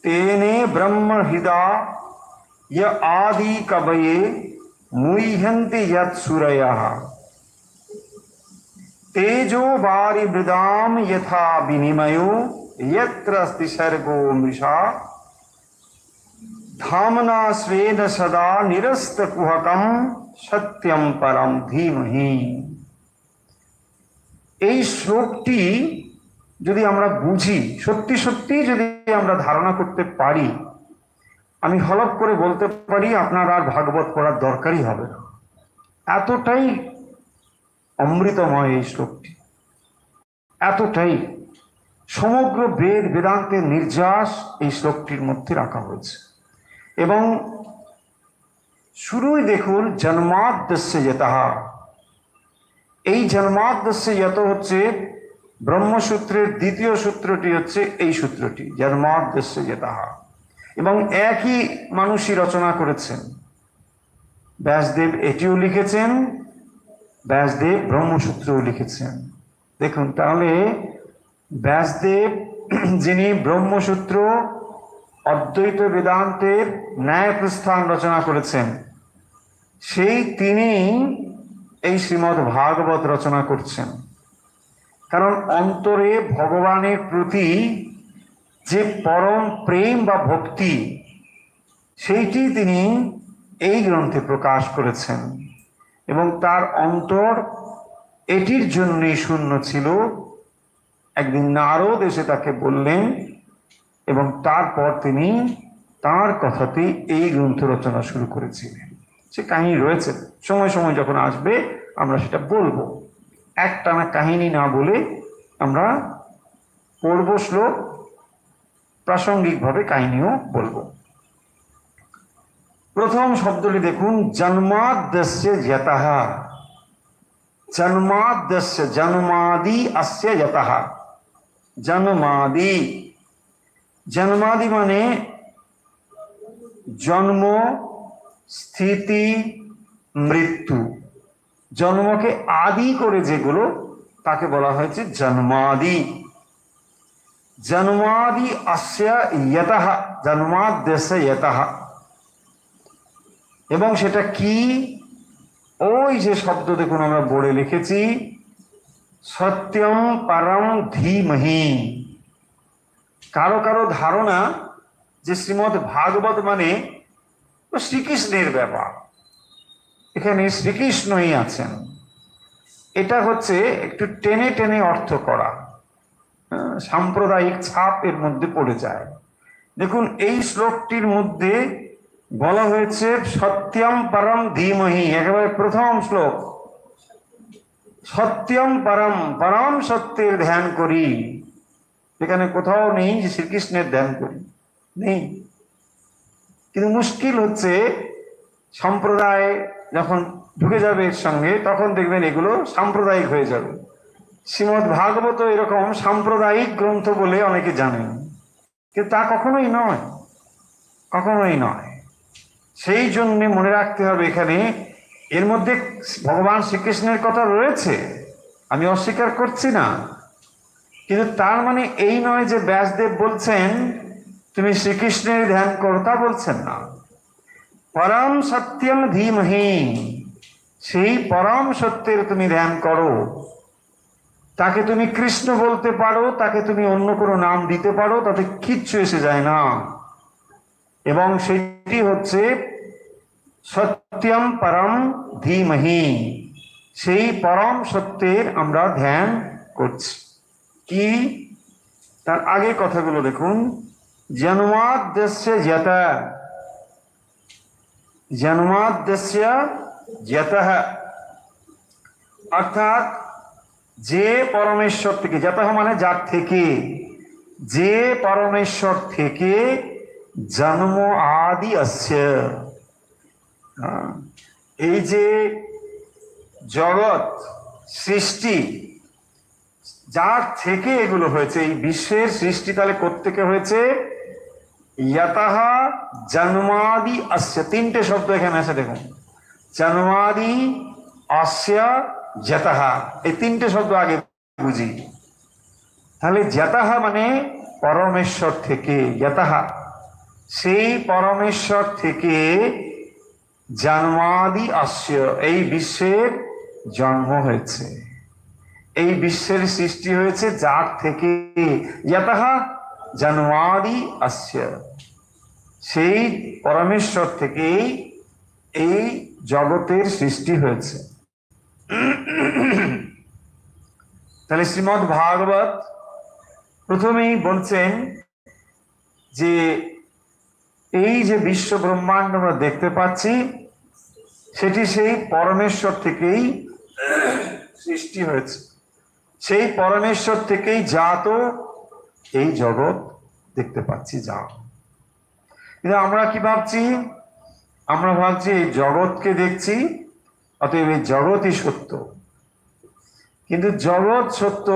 तेने ब्रह्म हृदा य आदि कवये मुह्यन्ति यत्सुरयः तेजो वारि मृदाम यथा विनिमयो यत्र अस्ति सर्गो मृषा धामना स्वेन सदा निरस्त कुहकम सत्यम परम धीमहि। এই শ্লোকটি যদি আমরা বুঝি, সত্যি সত্যি যদি আমরা ধারণা করতে পারি, আমি হলফ করে বলতে পারি আপনার আর ভাগবত পড়ার দরকারই হবে না। এতটাই অমৃতময় এই শ্লোকটি, এতটাই সমগ্র বেদ বেদান্তের নির্যাস এই শ্লোকটির মধ্যে রাখা হয়েছে। এবং শুরুই দেখুন জন্মাদ্যস্য যতঃ। এই জন্মাদ্যস্য যত হচ্ছে ব্রহ্মসূত্রের দ্বিতীয় সূত্রটি, হচ্ছে এই সূত্রটি জন্মাদ্যস্য যতঃ, এবং একই মানুষই রচনা করেছেন। ব্যাসদেব এটিও লিখেছেন, ব্যাসদেব ব্রহ্মসূত্রও লিখেছেন। দেখুন তাহলে ব্যাসদেব যিনি ব্রহ্মসূত্র অদ্বৈত বেদান্তের ন্যায় প্রস্থান রচনা করেছেন, সেই তিনি এই শ্রীমদ্ ভাগবত রচনা করছেন। কারণ অন্তরে ভগবানের প্রতি যে পরম প্রেম বা ভক্তি, সেইটি তিনি এই গ্রন্থে প্রকাশ করেছেন। এবং তার অন্তর এটির জন্যই শূন্য ছিল। একদিন নারদ এসে তাকে বললেন, এবং তারপর তিনি তার কথাতেই এই গ্রন্থ রচনা শুরু করেছিলেন। সে কাহিনী রয়েছে, সময় সময় যখন আসবে আমরা সেটা বলবো। একটানা কাহিনী না বলে আমরা পড়ব শ্লোক, প্রাসঙ্গিকভাবে কাহিনীও বলবো। প্রথম শব্দটি দেখুন, জন্মাদ্যস্য যতঃ। জন্মাদ্যস্য, জন্মাদি অস্য যতঃ। জন্মাদি, জন্মাদি মানে জন্ম, স্থিতি, মৃত্যু। জন্মকে আদি করে যেগুলো তাকে বলা হয়েছে জন্মাদি। জন্মাদি অস্য যতঃ, জন্মাদ্যস্য যতঃ। এবং সেটা কি? ওই যে শব্দ দেখুন আমরা বোর্ডে লিখেছি, সত্যম পরম ধীমহি। কারো কারো ধারণা যে শ্রীমদ্ ভাগবত মানে শ্রীকৃষ্ণের ব্যাপার, এখানে শ্রীকৃষ্ণই আছেন। এটা হচ্ছে একটু টেনে টেনে অর্থ করা, সাম্প্রদায়িক ছাপ এর মধ্যে পড়ে যায়। দেখুন এই শ্লোকটির মধ্যে বলা হয়েছে সত্যম পরম ধীমহি, একেবারে প্রথম শ্লোক। সত্যম পরম, পরম সত্যের ধ্যান করি। এখানে কোথাও নেই যে শ্রীকৃষ্ণের ধ্যান করি, নেই। কিন্তু মুশকিল হচ্ছে সম্প্রদায় যখন ঢুকে যাবে এর সঙ্গে, তখন দেখবেন এগুলো সাম্প্রদায়িক হয়ে যাবে। শ্রীমদ্ ভাগবত এরকম সাম্প্রদায়িক গ্রন্থ বলে অনেকে জানেন, কিন্তু তা কখনোই নয়, কখনোই নয়। সেই জন্য মনে রাখতে হবে এখানে এর মধ্যে ভগবান শ্রীকৃষ্ণের কথা রয়েছে, আমি অস্বীকার করছি না, কিন্তু তার মানে এই নয় যে ব্যাসদেব বলছেন তুমি শ্রীকৃষ্ণের ধ্যান করো, তা বলছেন না। পরম সত্যম ধীমহি, সেই পরম সত্যের তুমি ধ্যান করো। তাকে তুমি কৃষ্ণ বলতে পারো, তাকে তুমি অন্য কোনো নাম দিতে পারো, তাতে কিচ্ছু এসে যায় না। এবং সেটি হচ্ছে সত্যম পরম ধীমহি, সেই পরম সত্যের আমরা ধ্যান করছি। কি? তার আগে কথাগুলো দেখুন, জন্মাদ্যস্য যতঃ। জন্মাদ্যস্য যতঃ অর্থাৎ যে পরমেশ্বর থেকে, যতঃ মানে যার থেকে, যে পরমেশ্বর থেকে জন্ম আদি অস্য। এই যে জগৎ সৃষ্টি, যার থেকে এগুলো হয়েছে, এই বিশ্বের সৃষ্টি তাহলে কোত্থেকে হয়েছে? যতঃ জন্মাদি অস্য। তিনটে শব্দ এখানে আছে দেখুন, জন্মাদি অস্য যতঃ, এই তিনটে শব্দ আগে বুঝি। তাহলে যতঃ মানে পরমেশ্বর থেকে, যতঃ সেই পরমেশ্বর থেকে জন্মাদি অস্য, এই বিশ্বের জন্ম হয়েছে, এই বিশ্বের সৃষ্টি হয়েছে যার থেকে। যতঃ জন্মাদি অস্য, সেই পরমেশ্বর থেকেই এই জগতের সৃষ্টি হয়েছে। তাহলে শ্রীমদ্ ভাগবত প্রথমেই বলছেন যে এই যে বিশ্ব ব্রহ্মাণ্ড আমরা দেখতে পাচ্ছি, সেটি সেই পরমেশ্বর থেকেই সৃষ্টি হয়েছে, সেই পরমেশ্বর থেকেই জাত এই জগৎ দেখতে পাচ্ছি যা। কিন্তু আমরা কি ভাবছি? আমরা ভাবছি এই জগৎকে দেখছি, অতএব এই জগৎই সত্য। কিন্তু জগৎ সত্য,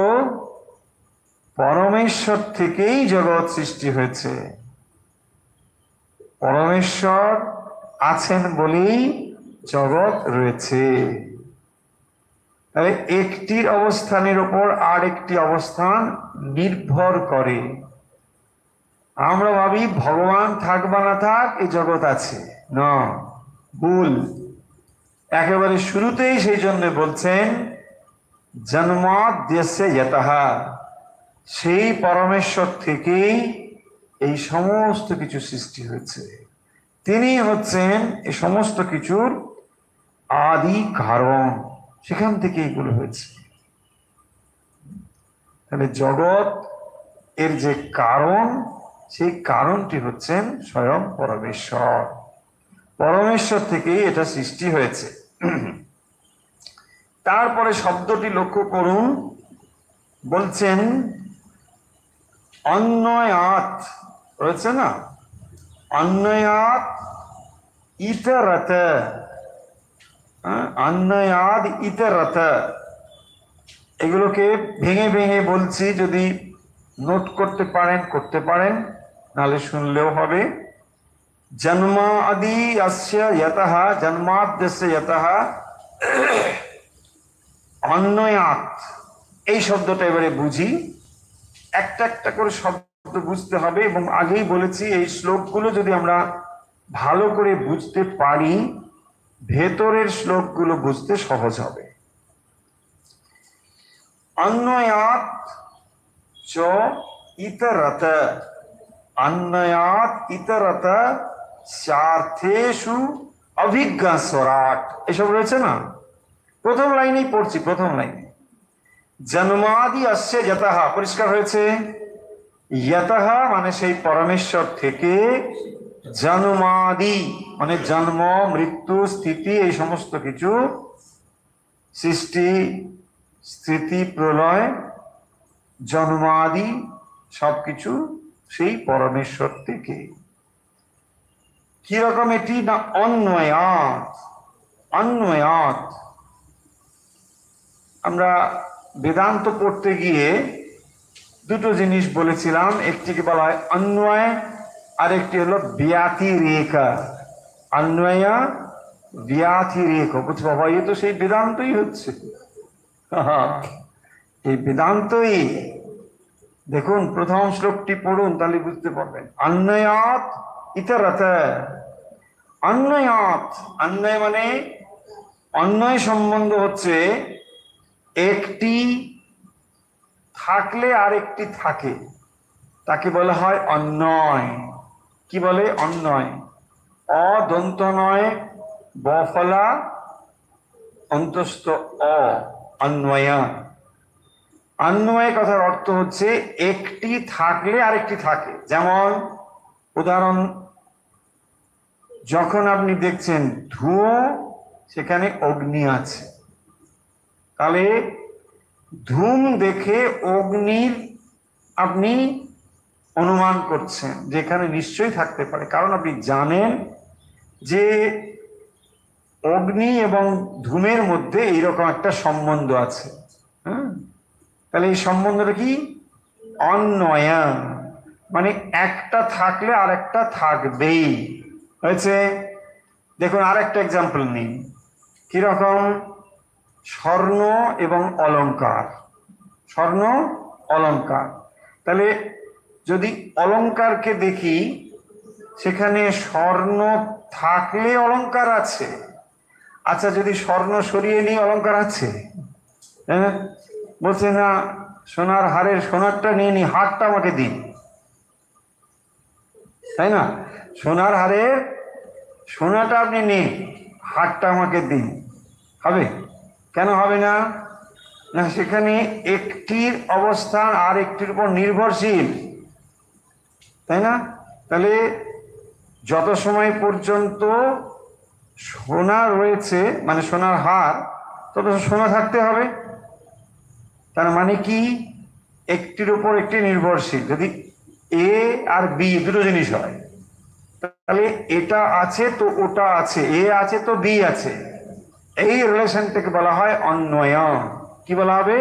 পরমেশ্বর থেকেই জগৎ সৃষ্টি হয়েছে। পরমেশ্বর আছেন বলেই জগৎ রয়েছে। তাহলে একটির অবস্থানের উপর আর একটি অবস্থান নির্ভর করে। আমরা ভাবি ভগবান থাক বা না থাক এই জগৎ আছে, না, ভুল। একেবারে শুরুতেই সেই জন্য বলছেন জন্মাদ্যস্য যতঃ, সেই পরমেশ্বর থেকেই এই সমস্ত কিছু সৃষ্টি হয়েছে। তিনি হচ্ছেন এই সমস্ত কিছুর আদি কারণ, সেখান থেকে এগুলো হয়েছে। তাহলে জগৎ এর যে কারণ, সেই কারণটি হচ্ছেন স্বয়ং পরমেশ্বর। পরমেশ্বর থেকেই এটা সৃষ্টি হয়েছে। তারপরে শব্দটি লক্ষ্য করুন, বলছেন অন্বয়াৎ। রয়েছে না, অন্যয়াত ইতরত, অন্যয়াদ ইতরত, এগুলোকে ভেঙে ভেঙে বলছি, যদি নোট করতে পারেন করতে পারেন, নাহলে শুনলেও হবে। জন্মাদি অস্য যতঃ, জন্মাদ্যস্য যতঃ অন্যয়াত, এই শব্দটা এবারে বুঝি। একটা একটা করে শব্দ বুঝতে হবে, এবং আগেই বলেছি এই শ্লোকগুলো যদি আমরা ভালো করে বুঝতে পারি, ভেতরের শ্লোকগুলো বুঝতে সহজ হবে। অন্যয়াত চ ইতরত, অন্যয়াত ইতরত স্বার্থেষু অভিজ্ঞ স্বরাট, এসব রয়েছে না। প্রথম লাইনেই পড়ছি, প্রথম লাইনে জন্মাদি অস্য যতঃ, পরিষ্কার হয়েছে। যতঃ মানে সেই পরমেশ্বর থেকে, জন্মাদি মানে জন্ম মৃত্যু স্থিতি এই সমস্ত কিছু, সৃষ্টি স্থিতি প্রলয় জন্মাদি সবকিছু সেই পরমেশ্বর থেকে। কিরকম এটি না, অন্বয়াত, অন্বয়াত। আমরা বেদান্ত পড়তে গিয়ে দুটো জিনিস বলেছিলাম, একটিকে বলা হয় অন্বয়, আর একটি হলো ব্যতিরেকা। অন্বয় ব্যতিরেক, বুঝ বাবা, এ তো সেই বেদান্তই হচ্ছে, এই বেদান্তই। দেখুন প্রথম শ্লোকটি পড়ুন, তাহলে বুঝতে পারবেন। অন্যয়াত ইতরত, অন্যয়াত, অন্যয় মানে অন্যয় সম্বন্ধ হচ্ছে একটি থাকলে আর একটি থাকে, তাকে বলা হয় অন্যয়। কি বলে? অন্যয়। অদন্ত নয়, বফলা অন্তস্থ অ, অন্বয়। অন্বয় কথার অর্থ হচ্ছে একটি থাকলে আরেকটি থাকে। যেমন উদাহরণ, যখন আপনি দেখছেন ধুয়ো, সেখানে অগ্নি আছে, তাহলে ধূম দেখে অগ্নির আপনি অনুমান করছেন যে এখানে নিশ্চয়ই থাকতে পারে, কারণ আপনি জানেন যে অগ্নি এবং ধূমের মধ্যে এইরকম একটা সম্বন্ধ আছে। তাহলে এই সম্বন্ধটা কি? অন্বয়, মানে একটা থাকলে আর একটা থাকবেই। হয়েছে? দেখুন আরেকটা এক্সাম্পল নিন। কিরকম? স্বর্ণ এবং অলংকার, স্বর্ণ অলংকার। তাহলে যদি অলংকারকে দেখি, সেখানে স্বর্ণ থাকলে অলংকার আছে। আচ্ছা, যদি স্বর্ণ সরিয়ে নিই, অলংকার আছে? হ্যাঁ, বলছে না সোনার হারের সোনারটা নিয়ে নি, হারটা আমাকে দিন, তাই না? সোনার হারের সোনাটা আপনি নিন, হারটা আমাকে দিন, হবে? কেন হবে না? না, সেখানে একটির অবস্থান আর একটির উপর নির্ভরশীল, তাই না? তাহলে যত সময় পর্যন্ত সোনা রয়েছে, মানে সোনার হার, তত সোনা থাকতে হবে। তার মানে কি? একটির উপর একটি নির্ভরশীল। যদি এ আর বি দুটো জিনিস হয়, তাহলে এটা আছে তো ওটা আছে, এ আছে তো বি আছে, এই রিলেশনটাকে বলা হয় অন্বয়। কি বলা হবে?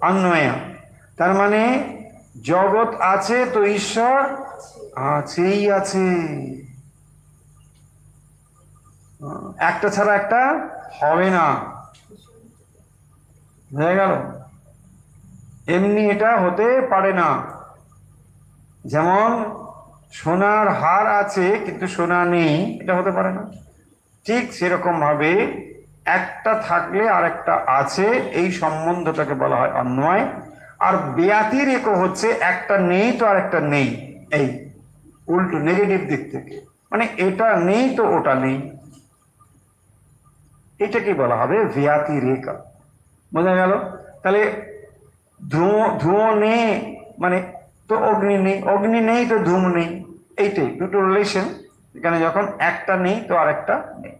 অন্বয়। তার মানে জগৎ আছে তো ঈশ্বর আছেই আছে, একটা ছাড়া একটা হবে না। হয়ে গেল? এমনি এটা হতে পারে না। যেমন সোনার হার আছে কিন্তু সোনা নেই, এটা হতে পারে না। ঠিক সেরকম ভাবে একটা থাকলে আর একটা আছে, এই সম্বন্ধটাকে বলা হয় অন্বয়। আর ব্যতিরেক হচ্ছে একটা নেই তো আর একটা নেই, এই উল্টো নেগেটিভ দিক থেকে, মানে এটা নেই তো ওটা নেই, এটাকে বলা হবে ব্যতিরেক। বোঝা গেল? তাহলে ধুঁয়ো নেই মানে তো অগ্নি নেই, অগ্নি নেই তো ধূম নেই, এইটাই দুটো রিলেশন। এখানে যখন একটা নেই তো আর একটা নেই,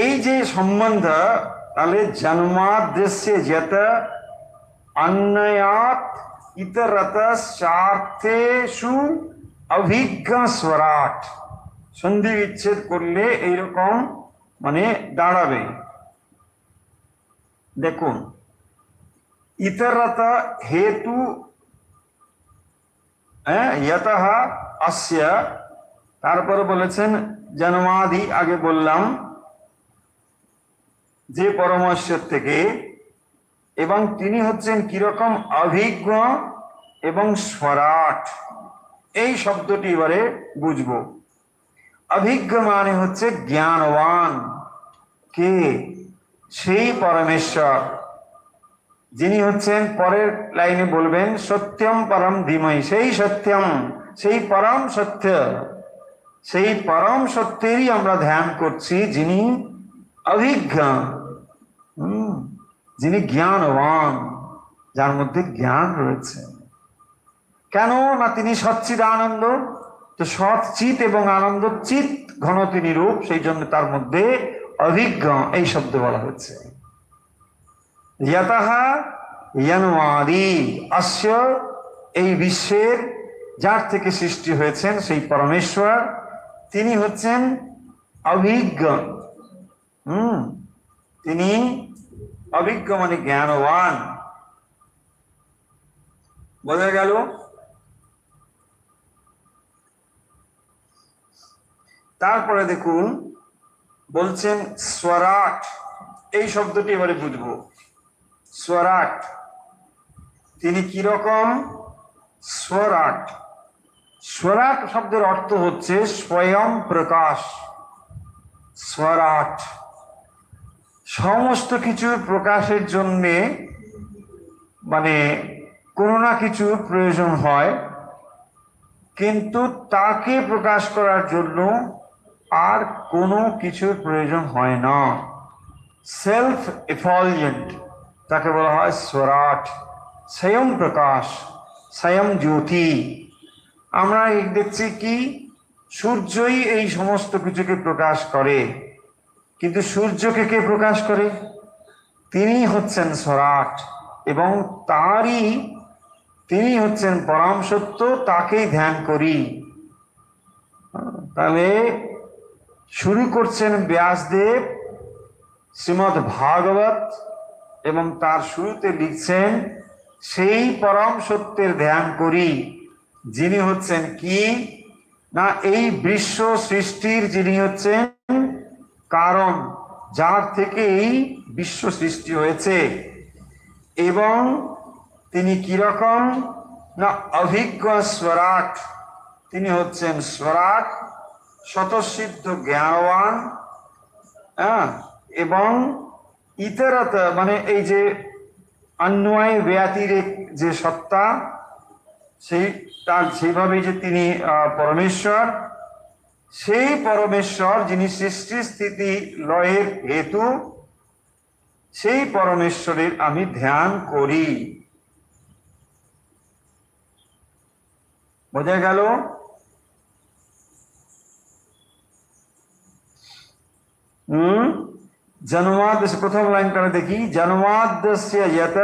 এই যে সম্বন্ধ, তাহলে জন্মাদ্যস্য যত অন্যয়াত ইতরতশ্চার্থেষু অভিজ্ঞ স্বরাট। সন্ধি বিচ্ছেদ করলে এইরকম মানে দাঁড়াবে। দেখুন, ইতরত হেতু ইয়তঃ অস্য, তারপরে বলেছেন জন্মাদি, আগে বললাম যে পরমেশ্বর থেকে, এবং তিনি হচ্ছেন কিরকম অভিজ্ঞ এবং স্বরাট। এই শব্দটি এবারে বুঝবো। অভিজ্ঞ মানে হচ্ছে জ্ঞানবান। কে? সেই পরমেশ্বর যিনি হচ্ছেন, পরের লাইনে বলবেন সত্যম পরম ধীমহি, সেই সত্যম, সেই পরম সত্য, সেই পরম সত্যেরই আমরা ধ্যান করছি, যিনি অভিজ্ঞ, যিনি জ্ঞানবান, যার মধ্যে জ্ঞান রয়েছে। কেন না তিনি সচ্চিদ আনন্দ, তো সৎ চিত এবং আনন্দ চিত ঘন তিনি রূপ, সেই জন্য তার মধ্যে অভিজ্ঞ এই শব্দ বলা হচ্ছে। ইয়তঃ জন্মাদি অস্য, এই বিশ্বের যার থেকে সৃষ্টি হয়েছেন সেই পরমেশ্বর, তিনি হচ্ছেন অভিজ্ঞ। তিনি অভিজ্ঞ মানে জ্ঞানবান। বোঝা গেল? তারপরে দেখুন বলছেন স্বরাট, এই শব্দটি এবারে বুঝবো। স্বরাট তিনি কিরকম? স্বরাট, স্বরাট শব্দের অর্থ হচ্ছে স্বয়ং প্রকাশ। স্বরাট সমস্ত কিছুর প্রকাশের জন্যে মানে কোনো না কিছুর প্রয়োজন হয়, কিন্তু তাকে প্রকাশ করার জন্য আর কোনো কিছুর প্রয়োজন হয় না। সেলফ এফলজেন্ট, তাকে বলা হয় স্বরাট, স্বয়ং প্রকাশ, স্বয়ং জ্যোতি। আমরা দেখছি কি সূর্যই এই সমস্ত কিছুকে প্রকাশ করে, কিন্তু সূর্যকে কে প্রকাশ করে? তিনি হচ্ছেন স্বরাট, এবং তিনি হচ্ছেন পরম সত্য, তাকেই ধ্যান করি। তাহলে শুরু করছেন ব্যাসদেব শ্রীমদ্ ভাগবত, এবং তার শুরুতে লিখছেন সেই পরম সত্যের ধ্যান করি, যিনি হচ্ছেন কি না এই বিশ্ব সৃষ্টির যিনি হচ্ছেন কারণ, যার থেকে এই বিশ্ব সৃষ্টি হয়েছে। এবং তিনি কিরকম না অভিজ্ঞ স্বরাট, তিনি হচ্ছেন স্বরাট, স্বতঃসিদ্ধ জ্ঞানবান। এবং ইতরত মানে এই যে অন্যয় ব্যতিরেক যে সত্তা, সেই তার সেইভাবে যে তিনি পরমেশ্বর, সেই পরমেশ্বর যিনি সৃষ্টি স্থিতি লয়ের হেতু, সেই পরমেশ্বরের আমি ধ্যান করি। বোঝা গেল? জন্মাদ্য, প্রথম লাইনটা দেখি, জন্মাদ্যস্য যত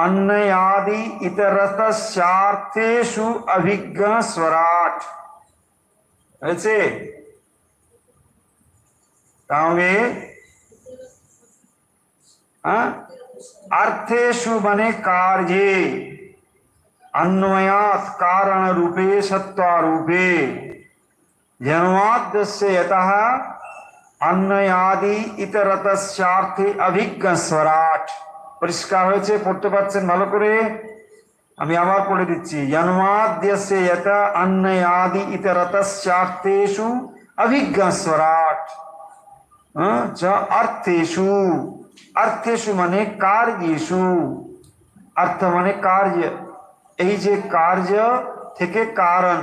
অন্যাদি ইতরতশ্চার্থেষু অভিজ্ঞ স্বরাট। হয়েছে? তাহলে অর্থেষু মানে কার্যে, अन्वयात् कारण रूपे सत्वारूपे, जन्माद्यस्य यतः अन्वयादि इतरतश्चार्थे अभिज्ञ स्वराट। পরিষ্কার হয়েছে? পড়তে পারছেন ভালো করে? আমি আবার পড়ে দিচ্ছি। জন্মাদ্যস্য যত अन्वयादि इतरतश्चार्थेषु अभिज्ञ स्वराट। চ অর্থেষু, অর্থেষু মানে কার্যেষু, অর্থ মানে কার্য, এই যে কার্য থেকে কারণ,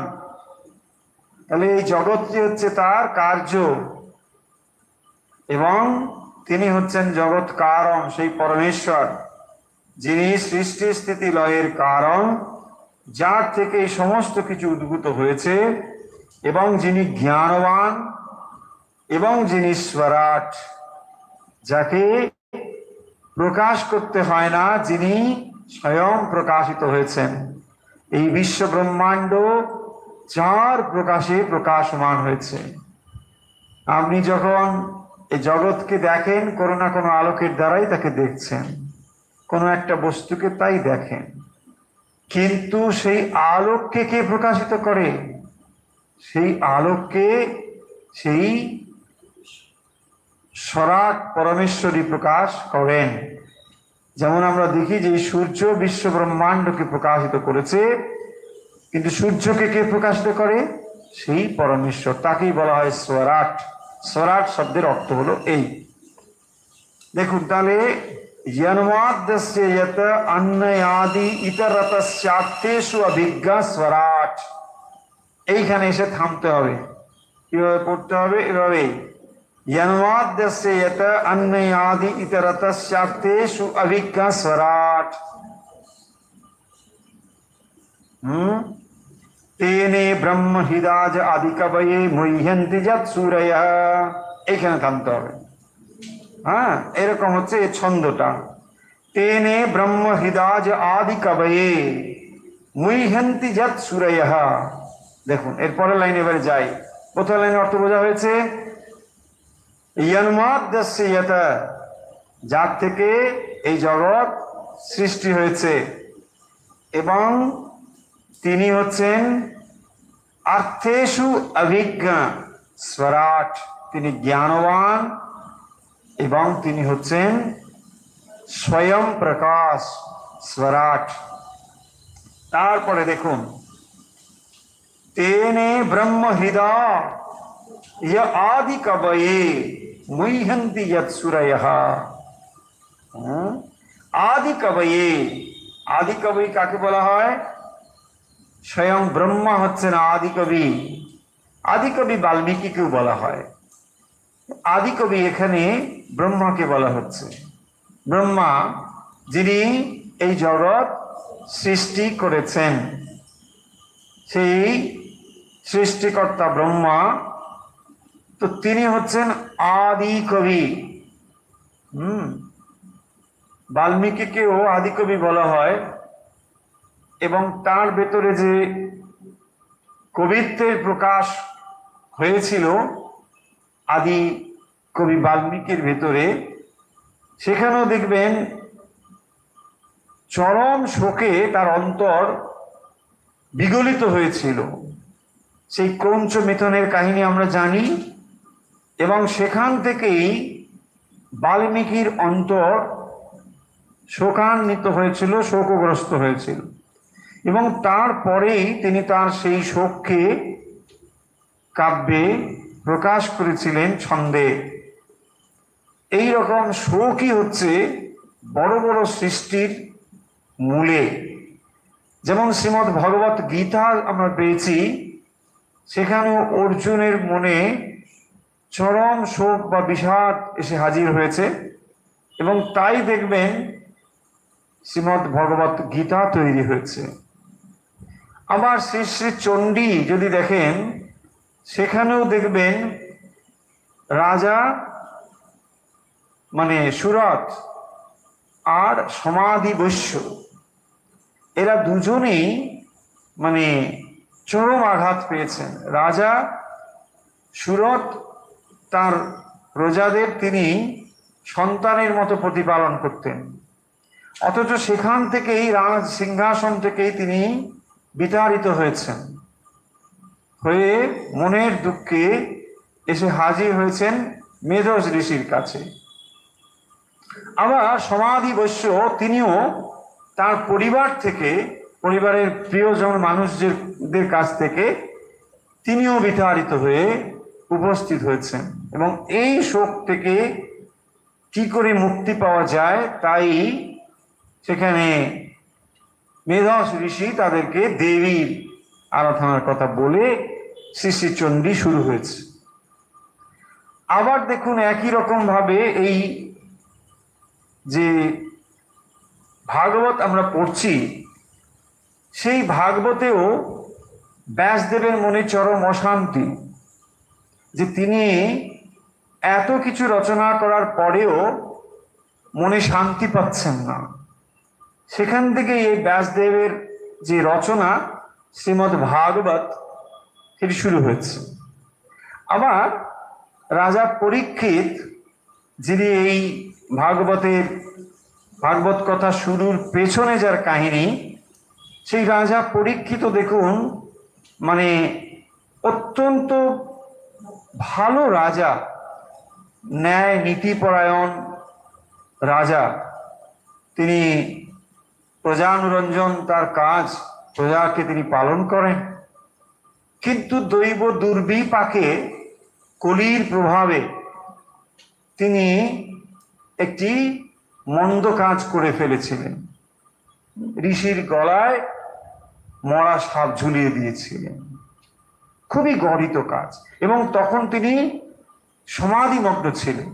তাহলে এই জগৎটি হচ্ছে তার কার্য, এবং তিনি হচ্ছেন জগৎ কারণ, সেই পরমেশ্বর যিনি সৃষ্টি স্থিতি লয়ের কারণ, যার থেকে এই সমস্ত কিছু উদ্ভূত হয়েছে, এবং যিনি জ্ঞানবান, এবং যিনি স্বরাট, যাকে প্রকাশ করতে হয় না, যিনি স্বয়ং প্রকাশিত হয়েছেন। এই বিশ্ব ব্রহ্মাণ্ড যার প্রকাশে প্রকাশমান হয়েছে। আপনি যখন এই জগৎকে দেখেন, কোনো না কোনো আলোকের দ্বারাই তাকে দেখছেন, কোনো একটা বস্তুকে তাই দেখেন। কিন্তু সেই আলোককে কে প্রকাশিত করে? সেই আলোককে সেই স্বরাট পরমেশ্বরী প্রকাশ করেন। যেমন আমরা দেখি যে সূর্য বিশ্ব ব্রহ্মাণ্ডকে প্রকাশিত করেছে, কিন্তু সূর্যকে কে প্রকাশিত করে? সেই পরমেশ্বর, তাকেই বলা হয় স্বরাট। স্বরাট শব্দের অর্থ হলো এই। দেখুন তাহলে জন্মাদ্যস্য যত অন্যাদি ইতরতস্যাত্তেষু অভিজ্ঞা স্বরাট, এইখানে এসে থামতে হবে। কিভাবে পড়তে হবে? এভাবে, জন্মাদ্যস্য যত অন্যাদি ইতরতস্যাত্তেষু অভিজ্ঞা স্বরাট। তেনে ব্রহ্ম হৃদাজ আদিকবয়ে মুহ্যন্তি যৎ সূরয়ঃ, এইখানে থামতে হবে। হ্যাঁ, এরকম হচ্ছে এই ছন্দটা। তেনে ব্রহ্ম হৃদাজ আদিকবয়ে মুহ্যন্তি যৎ সূরয়ঃ। দেখুন এরপরের লাইনে এবারে যাই। প্রথম লাইনের অর্থ বোঝা হয়েছে। জন্মাদ্যস্য যত, যার থেকে এই জগৎ সৃষ্টি হয়েছে, এবং তিনি হচ্ছেন অর্থেষু অভিজ্ঞ স্বরাট, তিনি জ্ঞানবান এবং তিনি হচ্ছেন স্বয়ং প্রকাশ স্বরাট। তারপরে দেখুন, তেনে ব্রহ্ম হৃদয় আদি কবয়ে মুহ্যন্তি যৎ সূরয়ঃ। আদি কবয়ে, আদি কবি কাকে বলা হয়? স্বয়ং ব্রহ্মা হচ্ছেন আদি কবি। আদি কবি বাল্মীকিকেও বলা হয়। আদি কবি এখানে ব্রহ্মাকে বলা হচ্ছে। ব্রহ্মা যিনি এই জগৎ সৃষ্টি করেছেন, সেই সৃষ্টিকর্তা ব্রহ্মা, তো তিনি হচ্ছেন আদি কবি। বাল্মীকিকেও আদি কবি বলা হয়, এবং তার ভেতরে যে কবিত্বের প্রকাশ হয়েছিল আদি কবি বাল্মীকির ভেতরে, সেখানেও দেখবেন চরম শোকে তার অন্তর বিগলিত হয়েছিল। সেই ক্রৌঞ্চ মিথনের কাহিনী আমরা জানি, এবং সেখান থেকেই বাল্মীকির অন্তর শোকান্বিত হয়েছিল, শোকগ্রস্ত হয়েছিল, এবং তারপরেই তিনি তার সেই শোককে কাব্যে প্রকাশ করেছিলেন ছন্দে। এই রকম শোকই হচ্ছে বড় বড় সৃষ্টির মূলে। যেমন শ্রীমদ্ ভগবত গীতা আমরা পেয়েছি, সেখানেও অর্জুনের মনে চরম শোক বা বিষাদ এসে হাজির হয়েছে, এবং তাই দেখবেন শ্রীমদ্ ভগবত গীতা তৈরি হয়েছে। আবার শ্রী শ্রী চণ্ডী যদি দেখেন, সেখানেও দেখবেন রাজা মানে সুরথ আর সমাধি বৈশ্য, এরা দুজনেই মানে চরম আঘাত পেয়েছেন। রাজা সুরথ তার প্রজাদের তিনি সন্তানের মতো প্রতিপালন করতেন, অথচ সেখান থেকেই রাজ সিংহাসন থেকেই তিনি বিতাড়িত হয়েছেন, হয়ে মনের দুঃখে এসে হাজির হয়েছেন মেধস ঋষির কাছে। আবার সমাধি বৈশ্য তিনিও তার পরিবার থেকে, পরিবারের প্রিয়জন মানুষদের কাছ থেকে তিনিও বিতাড়িত হয়ে উপস্থিত হয়েছেন, এবং এই শোক থেকে কি করে মুক্তি পাওয়া যায়, তাই সেখানে মেধস ঋষি তাদেরকে দেবীর আরাধনার কথা বলে শ্রী শ্রী চণ্ডী শুরু হয়েছে। আবার দেখুন একই রকম ভাবে এই যে ভাগবত আমরা পড়ছি, সেই ভাগবতেও ব্যাসদেবের মনে চরম অশান্তি, যে তিনি এত কিছু রচনা করার পরেও মনে শান্তি পাচ্ছেন না। সেখান থেকে এই ব্যাসদেবের যে রচনা শ্রীমদ্ ভাগবত এটি শুরু হয়েছে। আবার রাজা পরীক্ষিত, যিনি এই ভাগবত কথা শুরুর পেছনে যার কাহিনী, সেই রাজা পরীক্ষিত দেখুন মানে অত্যন্ত ভালো রাজা, ন্যায় নীতিপরায়ণ রাজা। তিনি প্রজানুরঞ্জন তার কাজ, প্রজাকে তিনি পালন করেন। কিন্তু দৈব দুর্বিপাকে, কলির প্রভাবে তিনি একটি মন্দ কাজ করে ফেলেছিলেন। ঋষির গলায় মরা সাপ ঝুলিয়ে দিয়েছিলেন, খুবই গর্হিত কাজ। এবং তখন তিনি সমাধিমগ্ন ছিলেন।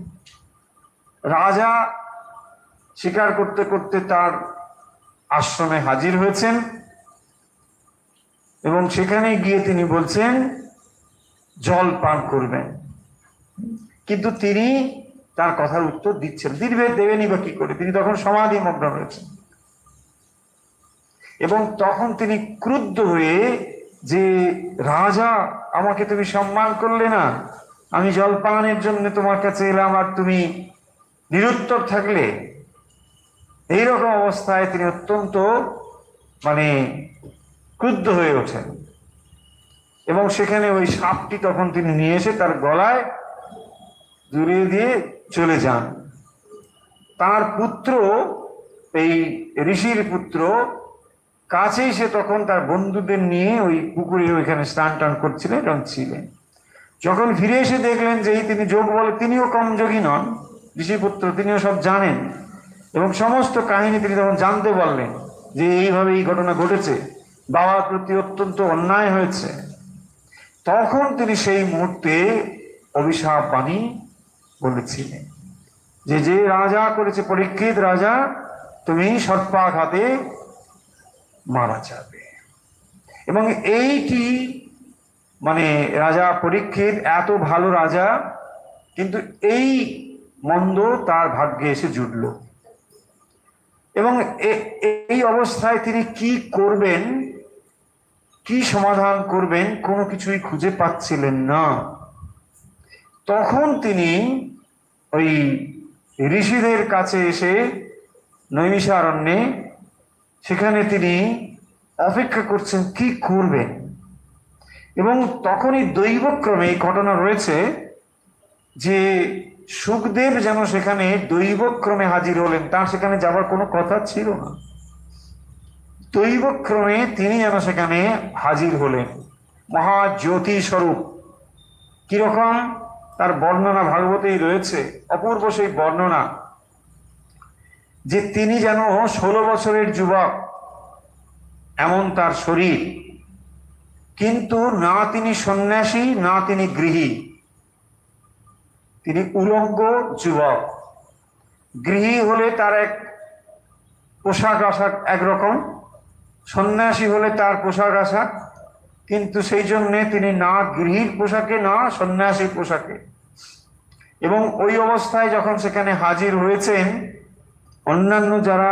রাজা স্বীকার করতে করতে তার আশ্রমে হাজির হয়েছেন এবং সেখানে গিয়ে তিনি বলছেন জল পান করবেন, কিন্তু তিনি তার কথার উত্তর দিচ্ছেন, দেবেনি বা কি করে, তিনি তখন সমাধিমগ্ন হয়েছেন। এবং তখন তিনি ক্রুদ্ধ হয়ে, যে রাজা, আমাকে তুমি সম্মান করলে না, আমি জল পানের জন্য তোমার কাছে এলাম আর তুমি নিরুত্তর থাকলে। এইরকম অবস্থায় তিনি অত্যন্ত ক্রুদ্ধ হয়ে ওঠেন এবং সেখানে ওই সাপটি তখন তিনি নিয়ে এসে তার গলায় জড়িয়ে দিয়ে চলে যান। তার পুত্র, এই ঋষির পুত্র কাছেই, সে তখন তার বন্ধুদের নিয়ে ওই পুকুরে ওইখানে স্নান টান করছিলেন এবং ছিলেন। যখন ফিরে এসে দেখলেন যে তিনি যোগ বলে, তিনিও কম যোগী নন, ঋষিপুত্র, তিনিও সব জানেন এবং সমস্ত কাহিনী তিনি তখন জানতে পারলেন যে এইভাবে এই ঘটনা ঘটেছে, বাবার প্রতি অত্যন্ত অন্যায় হয়েছে। তখন তিনি সেই মুহূর্তে অভিশাপ বাণী বলেছিলেন যে, যে রাজা করেছে, পরীক্ষিত রাজা, তুমি সর্পাঘাতে মারা যাবে। এবং এইটি রাজা পরীক্ষিত এত ভালো রাজা, কিন্তু এই মন্দ তার ভাগ্যে এসে জুটল। এবং এই অবস্থায় তিনি কি করবেন, কি সমাধান করবেন, কোনো কিছুই খুঁজে পাচ্ছিলেন না। তখন তিনি ওই ঋষিদের কাছে এসে নৈমিষারণ্যে, সেখানে তিনি অপেক্ষা করছেন কি করবেন। এবং তখনই দৈবক্রমে এই ঘটনা রয়েছে যে সুখদেব যেন সেখানে দৈবক্রমে হাজির হলেন, তার সেখানে যাবার কোনো কথা ছিল না। দৈবক্রমে তিনি যেন সেখানে হাজির হলেন, মহাজ্যোতি স্বরূপ। কিরকম তার বর্ণনা ভাগবতেই রয়েছে, অপূর্ব সেই বর্ণনা, যে তিনি যেন 16 বছরের যুবক এমন তার শরীর, কিন্তু না তিনি সন্ন্যাসী না তিনি গৃহী, তিনি উলঙ্গ যুবক। গৃহী হলে তার এক পোশাক আশাক একরকম, সন্ন্যাসী হলে তার পোশাক আশাক, কিন্তু সেই জন্যে তিনি না গৃহীর পোশাকে না সন্ন্যাসীর পোশাকে। এবং ওই অবস্থায় যখন সেখানে হাজির হয়েছেন, অন্যান্য যারা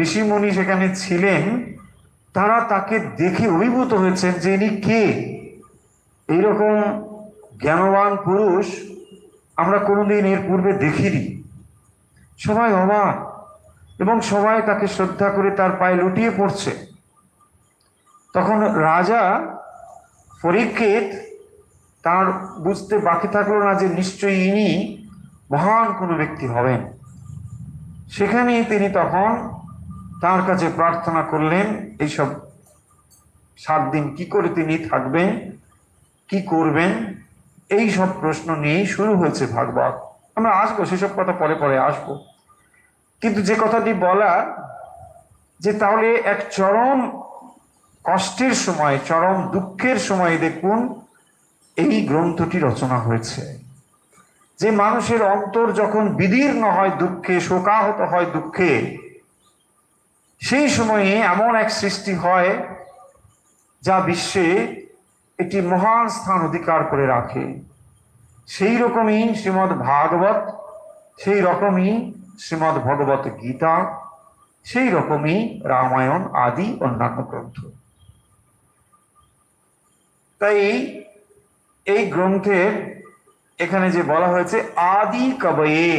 ঋষিমুনি সেখানে ছিলেন, তারা তাকে দেখে অভিভূত হয়েছেন যে ইনি কে, এইরকম জ্ঞানবান পুরুষ আমরা কোনোদিন এর পূর্বে দেখিনি। সবাই অবাক এবং সবাই তাকে শ্রদ্ধা করে তার পায়ে লুটিয়ে পড়ছে। তখন রাজা পরীক্ষিত, তার বুঝতে বাকি থাকলো না যে নিশ্চয়ই ইনি মহান কোনো ব্যক্তি হবেন। সেখানেই তিনি তখন তার কাছে প্রার্থনা করলেন, এইসব 7 দিন কি করে তিনি থাকবেন, কি করবেন, এই সব প্রশ্ন নিয়েই শুরু হয়েছে ভাগবত। আমরা আসবো সেসব কথা পরে পরে আসবো, কিন্তু যে কথাটি বলা, যে তাহলে এক চরম কষ্টের সময়, চরম দুঃখের সময় দেখুন এই গ্রন্থটি রচনা হয়েছে। যে মানুষের অন্তর যখন বিদীর্ণ হয় দুঃখে, শোকাহত হয় দুঃখে, সেই সময়ে এমন এক সৃষ্টি হয় যা বিশ্বে একটি মহান স্থান অধিকার করে রাখে। সেই রকমই শ্রীমদ্ ভাগবত, সেই রকমই শ্রীমদ্ ভগবত গীতা, সেই রকমই রামায়ণ আদি অন্যান্য গ্রন্থ। তাই এই গ্রন্থের এখানে যে বলা হয়েছে আদি কবয়ে,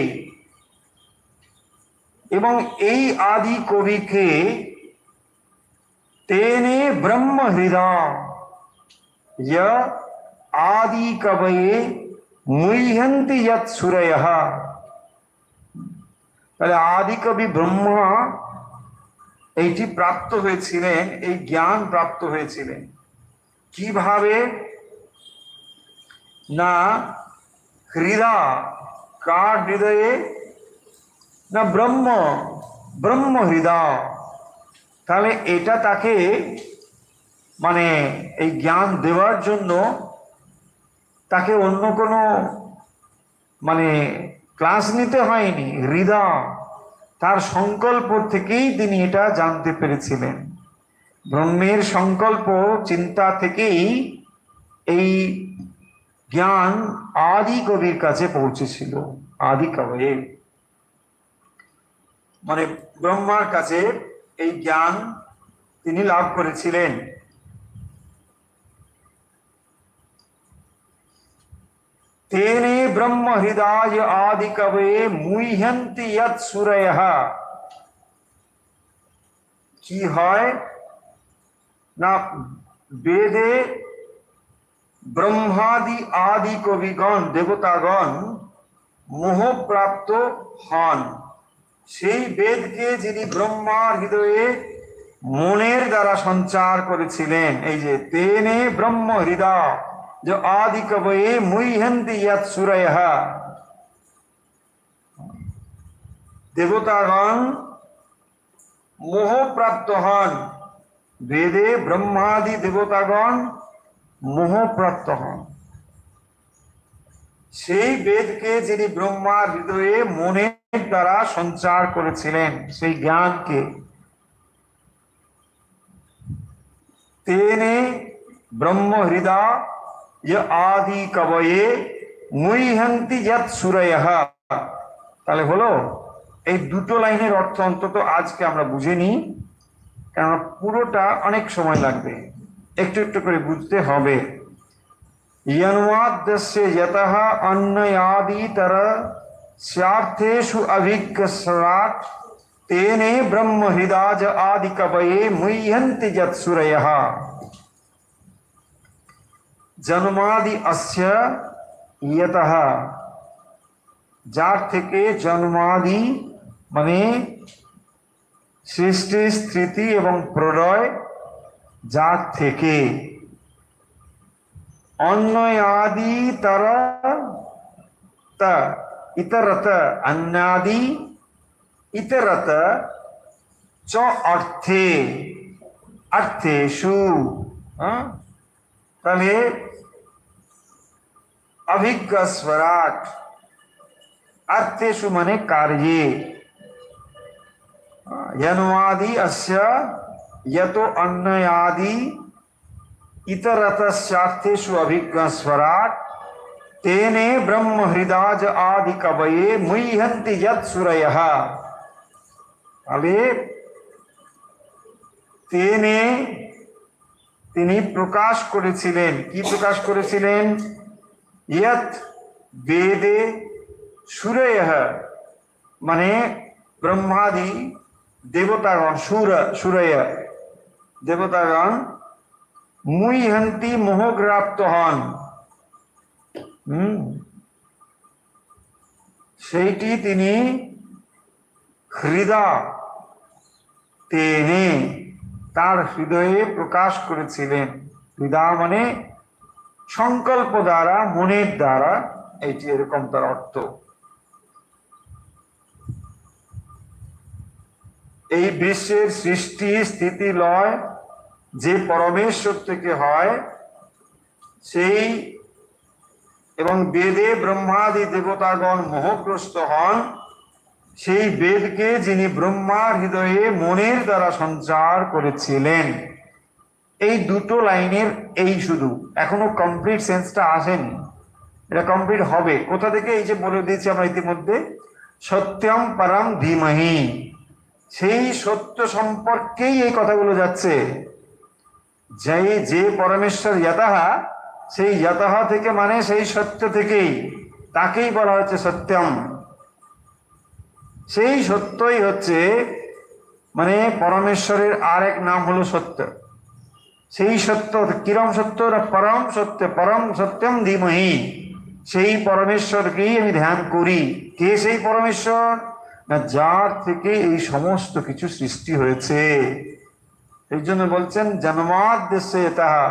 এবং এই আদি কবিকে তেনে ব্রহ্ম হৃদয় আদি কবয়ে মুহ্যন্তি যৎ সুরয়ঃ। তাহলে আদি কবি ব্রহ্মা এইটি প্রাপ্ত হয়েছিলেন, এই জ্ঞান প্রাপ্ত হয়েছিলেন কিভাবে? না হৃদয়, কার হৃদয়ে? না ব্রহ্ম হৃদয়। তাহলে এটা তাকে মানে এই জ্ঞান দেওয়ার জন্য তাকে অন্য কোনো মানে ক্লাস নিতে হয়নি। হৃদয়, তার সংকল্প থেকেই তিনি এটা জানতে পেরেছিলেন। ব্রহ্মের সংকল্প চিন্তা থেকেই এই জ্ঞান আদি কবির কাছে পৌঁছেছিল। আদি কবি মানে ব্রহ্মার কাছে এই জ্ঞান তিনি লাভ করেছিলেন। তেনে ব্রহ্ম হৃদয় আদি কবে মুহ্যন্তি যৎ সুরয়ঃ। কি হয় না বেদে ব্রহ্মাদি আদি কবিগণ দেবতাগণ মোহপ্রাপ্ত হন। সেই বেদকে যিনি ব্রহ্মার হৃদয়ে মনের দ্বারা সঞ্চার করেছিলেন, এই যে তেনে ব্রহ্ম হৃদয় যে আদি কবয়ে মুহ্যন্তি যৎ সুরয়ঃ, দেবতাগণ মোহপ্রাপ্ত হন। বেদে ব্রহ্মাদি দেবতাগণ মোহপ্রাপ্ত হন। সেই বেদকে যিনি ব্রহ্মার হৃদয়ে মনের দ্বারা সঞ্চার করেছিলেন, সেই জ্ঞানকে তেনে ব্রহ্ম হৃদয় আদি কবয়ে মুহ্যন্তি যৎ সুরয়ঃ। তাহলে হলো এই দুটো লাইনের অর্থ অন্তত আজকে আমরা বুঝে নিই, কারণ পুরোটা অনেক সময় লাগবে, একটু একটু করে বুঝতে হবে। यन्वाद्यस्य यतः अन्नयादितर स्यार्थेषु अभिज्ञस्राट् तेने ब्रह्म हृदय आदि कवये मुह्यन्ति यत् सुरयः। जन्मादि अस्य यतः, যার থেকে জন্মাদি মানে সৃষ্টি স্থিতি এবং প্রলয়, যার থেকে अन्नयादि तरत इतरत अन्नादि इतरत च अर्थे अर्थेषु। তাহলে अभिज्ञ स्वराट अर्थेषु माने कार्ये। यन्वादि अस्य यतो अन्नयादि इतरतस्यार्थेषु अभिज्ञ स्वराट तेने ब्रह्म हृदय आदि कवये मुह्यन्ति यत् सुरयः। अबे तेने তিনি প্রকাশ করেছিলেন। কি প্রকাশ করেছিলেন? यत् वेदे সুরয়ঃ মানে ব্রহ্মাদি দেবতাগণ, সুরয় দেবতাগণ মুহ্যন্তি মোহগ্রাপ্ত হন। সেইটি তিনি হৃদয় তেনে তার হৃদয়ে প্রকাশ করেছিলেন। হৃদয় মানে সংকল্প দ্বারা, মনের দ্বারা, এইটি এরকম তার অর্থ। এই বিশ্বের সৃষ্টি স্থিতি লয় যে পরমেশ্বর থেকে হয়, সেই এবং বেদে ব্রহ্মাদি দেবতাগণ মোহগ্রস্ত হন, সেই বেদকে যিনি ব্রহ্মার হৃদয়ে মনের দ্বারা সঞ্চার করেছিলেন। এই দুটো লাইনের এই শুধু, এখনো কমপ্লিট সেন্সটা আসেনি, এটা কমপ্লিট হবে কোথা থেকে? এই যে বলে দিয়েছি আমরা ইতিমধ্যে, সত্যম পরম ধীমহি, সেই সত্য সম্পর্কেই এই কথাগুলো যাচ্ছে। যে পরমেশ্বর যতহা, সেই যতহা থেকে মানে সেই সত্য থেকেই, তাকেই বলা হচ্ছে সত্যম। সেই সত্যই হচ্ছে মানে পরমেশ্বরের আর এক নাম হলো সত্য। সেই সত্য কিরম সত্য, পরম সত্য, পরম সত্যম ধীমহি। সেই পরমেশ্বরকেই আমি ধ্যান করি। কে সেই পরমেশ্বর? না যার থেকে এই সমস্ত কিছু সৃষ্টি হয়েছে। এই জন্য বলছেন জন্মাদ্দেশ্যে তাহা।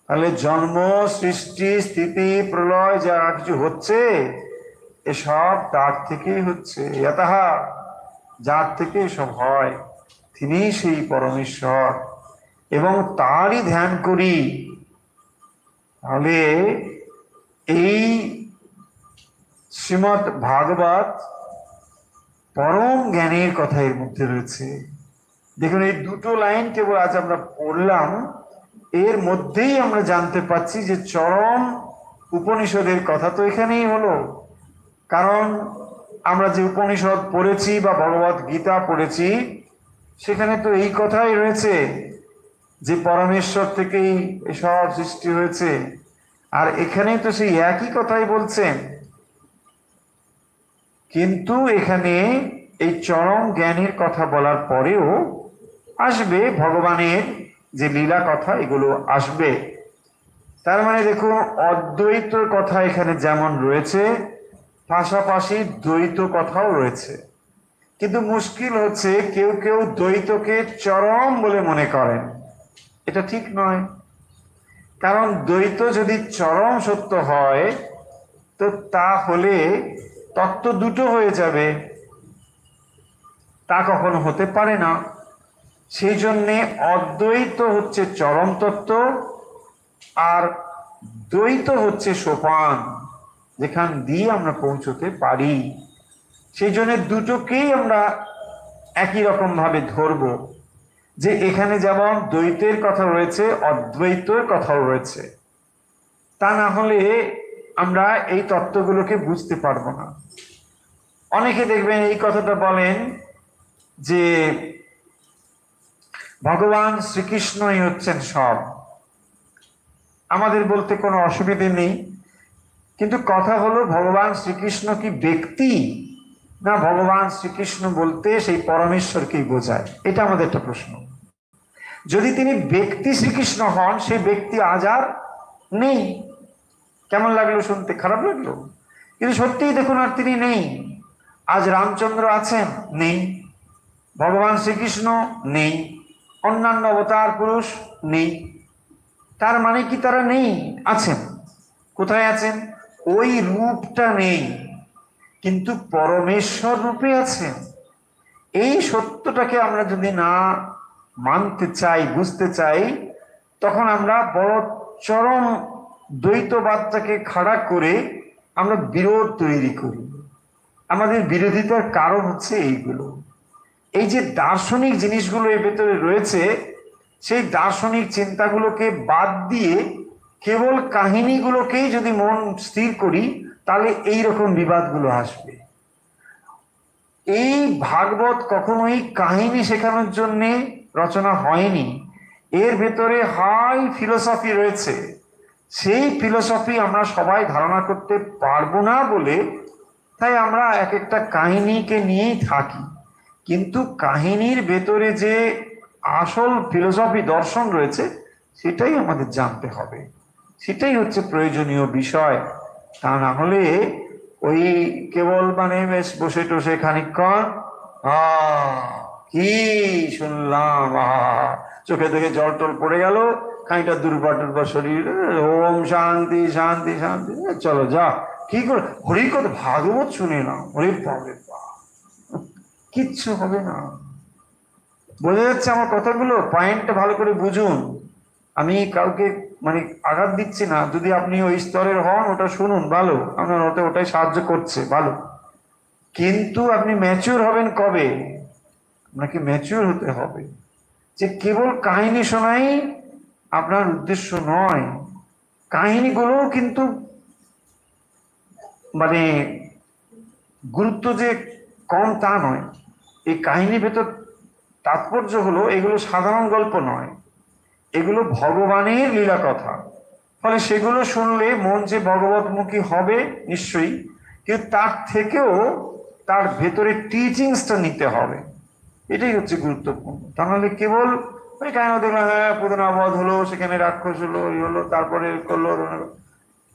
তাহলে জন্ম, সৃষ্টি, স্থিতি, প্রলয় যা কিছু হচ্ছে এসব তার থেকেই হচ্ছে। তাহা যার থেকে এসব হয় তিনি সেই পরমেশ্বর এবং তারই ধ্যান করি। তাহলে এই শ্রীমদ্ ভাগবত পরম জ্ঞানের কথা এর মধ্যে রয়েছে। দেখুন এই দুটো লাইন কেবল আজ আমরা পড়লাম, এর মধ্যেই আমরা জানতে পাচ্ছি যে চরম উপনিষদের কথা তো এখানেই হলো। কারণ আমরা যে উপনিষদ পড়েছি বা ভগবত গীতা পড়েছি সেখানে তো এই কথাই রয়েছে যে পরমেশ্বর থেকেই এসব সৃষ্টি হয়েছে। আর এখানে তো সেই একই কথাই বলছেন, কিন্তু এখানে এই চরম জ্ঞানের কথা বলার পরেও আসবে ভগবানের যে লীলা কথা, এগুলো আসবে। তার মানে দেখুন অদ্বৈতর কথা এখানে যেমন রয়েছে, পাশাপাশি দ্বৈত কথাও রয়েছে। কিন্তু মুশকিল হচ্ছে কেউ কেউ দ্বৈতকে চরম বলে মনে করেন। এটা ঠিক নয়। কারণ দ্বৈত যদি চরম সত্য হয় তো তাহলে তত্ত্ব দুটো হয়ে যাবে, তা কখনো হতে পারে না। সেই জন্যে অদ্বৈত হচ্ছে চরম তত্ত্ব আর দ্বৈত হচ্ছে সোপান, যেখান দিয়ে আমরা পৌঁছতে পারি। সেই জন্য দুটোকেই আমরা একই রকম ভাবে ধরব, যে এখানে যেমন দ্বৈতের কথা রয়েছে অদ্বৈতের কথাও রয়েছে। তা না হলে আমরা এই তত্ত্বগুলোকে বুঝতে পারবো না। অনেকে দেখবেন এই কথাটা বলেন যে ভগবান শ্রীকৃষ্ণই হচ্ছেন সব। আমাদের বলতে কোনো অসুবিধে নেই, কিন্তু কথা হলো ভগবান শ্রীকৃষ্ণ কি ব্যক্তি, না ভগবান শ্রীকৃষ্ণ বলতে সেই পরমেশ্বরকেই বোঝায়? এটা আমাদের একটা প্রশ্ন। যদি তিনি ব্যক্তি শ্রীকৃষ্ণ হন, সেই ব্যক্তি আজ আর নেই। কেমন লাগলো শুনতে? খারাপ লাগলো? কিন্তু সত্যিই দেখুন আর তিনি নেই। আজ রামচন্দ্র আছেন? নেই। ভগবান শ্রীকৃষ্ণ নেই। অন্যান্য অবতার পুরুষ নেই। তার মানে কি তারা নেই? আছেন। কোথায় আছেন? ওই রূপটা নেই, কিন্তু পরমেশ্বর রূপে আছেন। এই সত্যটাকে আমরা যদি না মানতে চাই, বুঝতে চাই, তখন আমরা বড় চরম দ্বৈতবাদটাকে খাড়া করে আমরা বিরোধ তৈরি করি। আমাদের বিরোধিতার কারণ হচ্ছে এইগুলো। এই যে দার্শনিক জিনিসগুলো এর ভেতরে রয়েছে, সেই দার্শনিক চিন্তাগুলোকে বাদ দিয়ে কেবল কাহিনীগুলোকেই যদি মন স্থির করি, তাহলে এইরকম বিবাদগুলো আসবে। এই ভাগবত কখনোই কাহিনী শেখানোর জন্য রচনা হয়নি। এর ভেতরে হাই ফিলোসফি রয়েছে। সেই ফিলোসফি আমরা সবাই ধারণা করতে পারবো না বলে তাই আমরা এক একটা কাহিনীকে নিয়েই থাকি। কিন্তু কাহিনীর ভেতরে যে আসল ফিলোসফি দর্শন রয়েছে সেটাই আমাদের জানতে হবে, সেটাই হচ্ছে প্রয়োজনীয় বিষয়। তা না হলে ওই কেবল মানে বেশ বসে টসে খানিকক্ষণ কি শুনলাম, চোখে থেকে জল টল পড়ে গেল, খানিকটা দুর্বা টুর্বা শরীর, ওম শান্তি শান্তি শান্তি, চলো যা কি করে হরি কথা ভাগবত শুনে নাও, হরি পাবে, কিচ্ছু হবে না। বোঝা যাচ্ছে আমার কথাগুলো? পয়েন্টটা ভালো করে বুঝুন। আমি কাউকে মানে আঘাত দিচ্ছি না। যদি আপনি ওই স্তরের হন, ওটা শুনুন, ভালো, আপনার ওটাই সাহায্য করছে, ভালো। কিন্তু আপনি ম্যাচিউর হবেন কবে? আপনাকে ম্যাচিউর হতে হবে। যে কেবল কাহিনী শোনাই আপনার উদ্দেশ্য নয়। কাহিনীগুলোও কিন্তু মানে গুরুত্ব যে কম তা নয়। এই কাহিনী ভেতর তাৎপর্য হলো এগুলো সাধারণ গল্প নয়, এগুলো ভগবানের লীলা কথা। ফলে সেগুলো শুনলে মন যে ভগবতমুখী হবে নিশ্চয়ই, কিন্তু তার থেকেও তার ভেতরে টিচিংসটা নিতে হবে, এটাই হচ্ছে গুরুত্বপূর্ণ। তাহলে কেবল ওই কাহিনী দেখলাম, হ্যাঁ পুতনা বধ হলো, সেখানে রাক্ষস হলো, এই হলো, তারপরে করলো,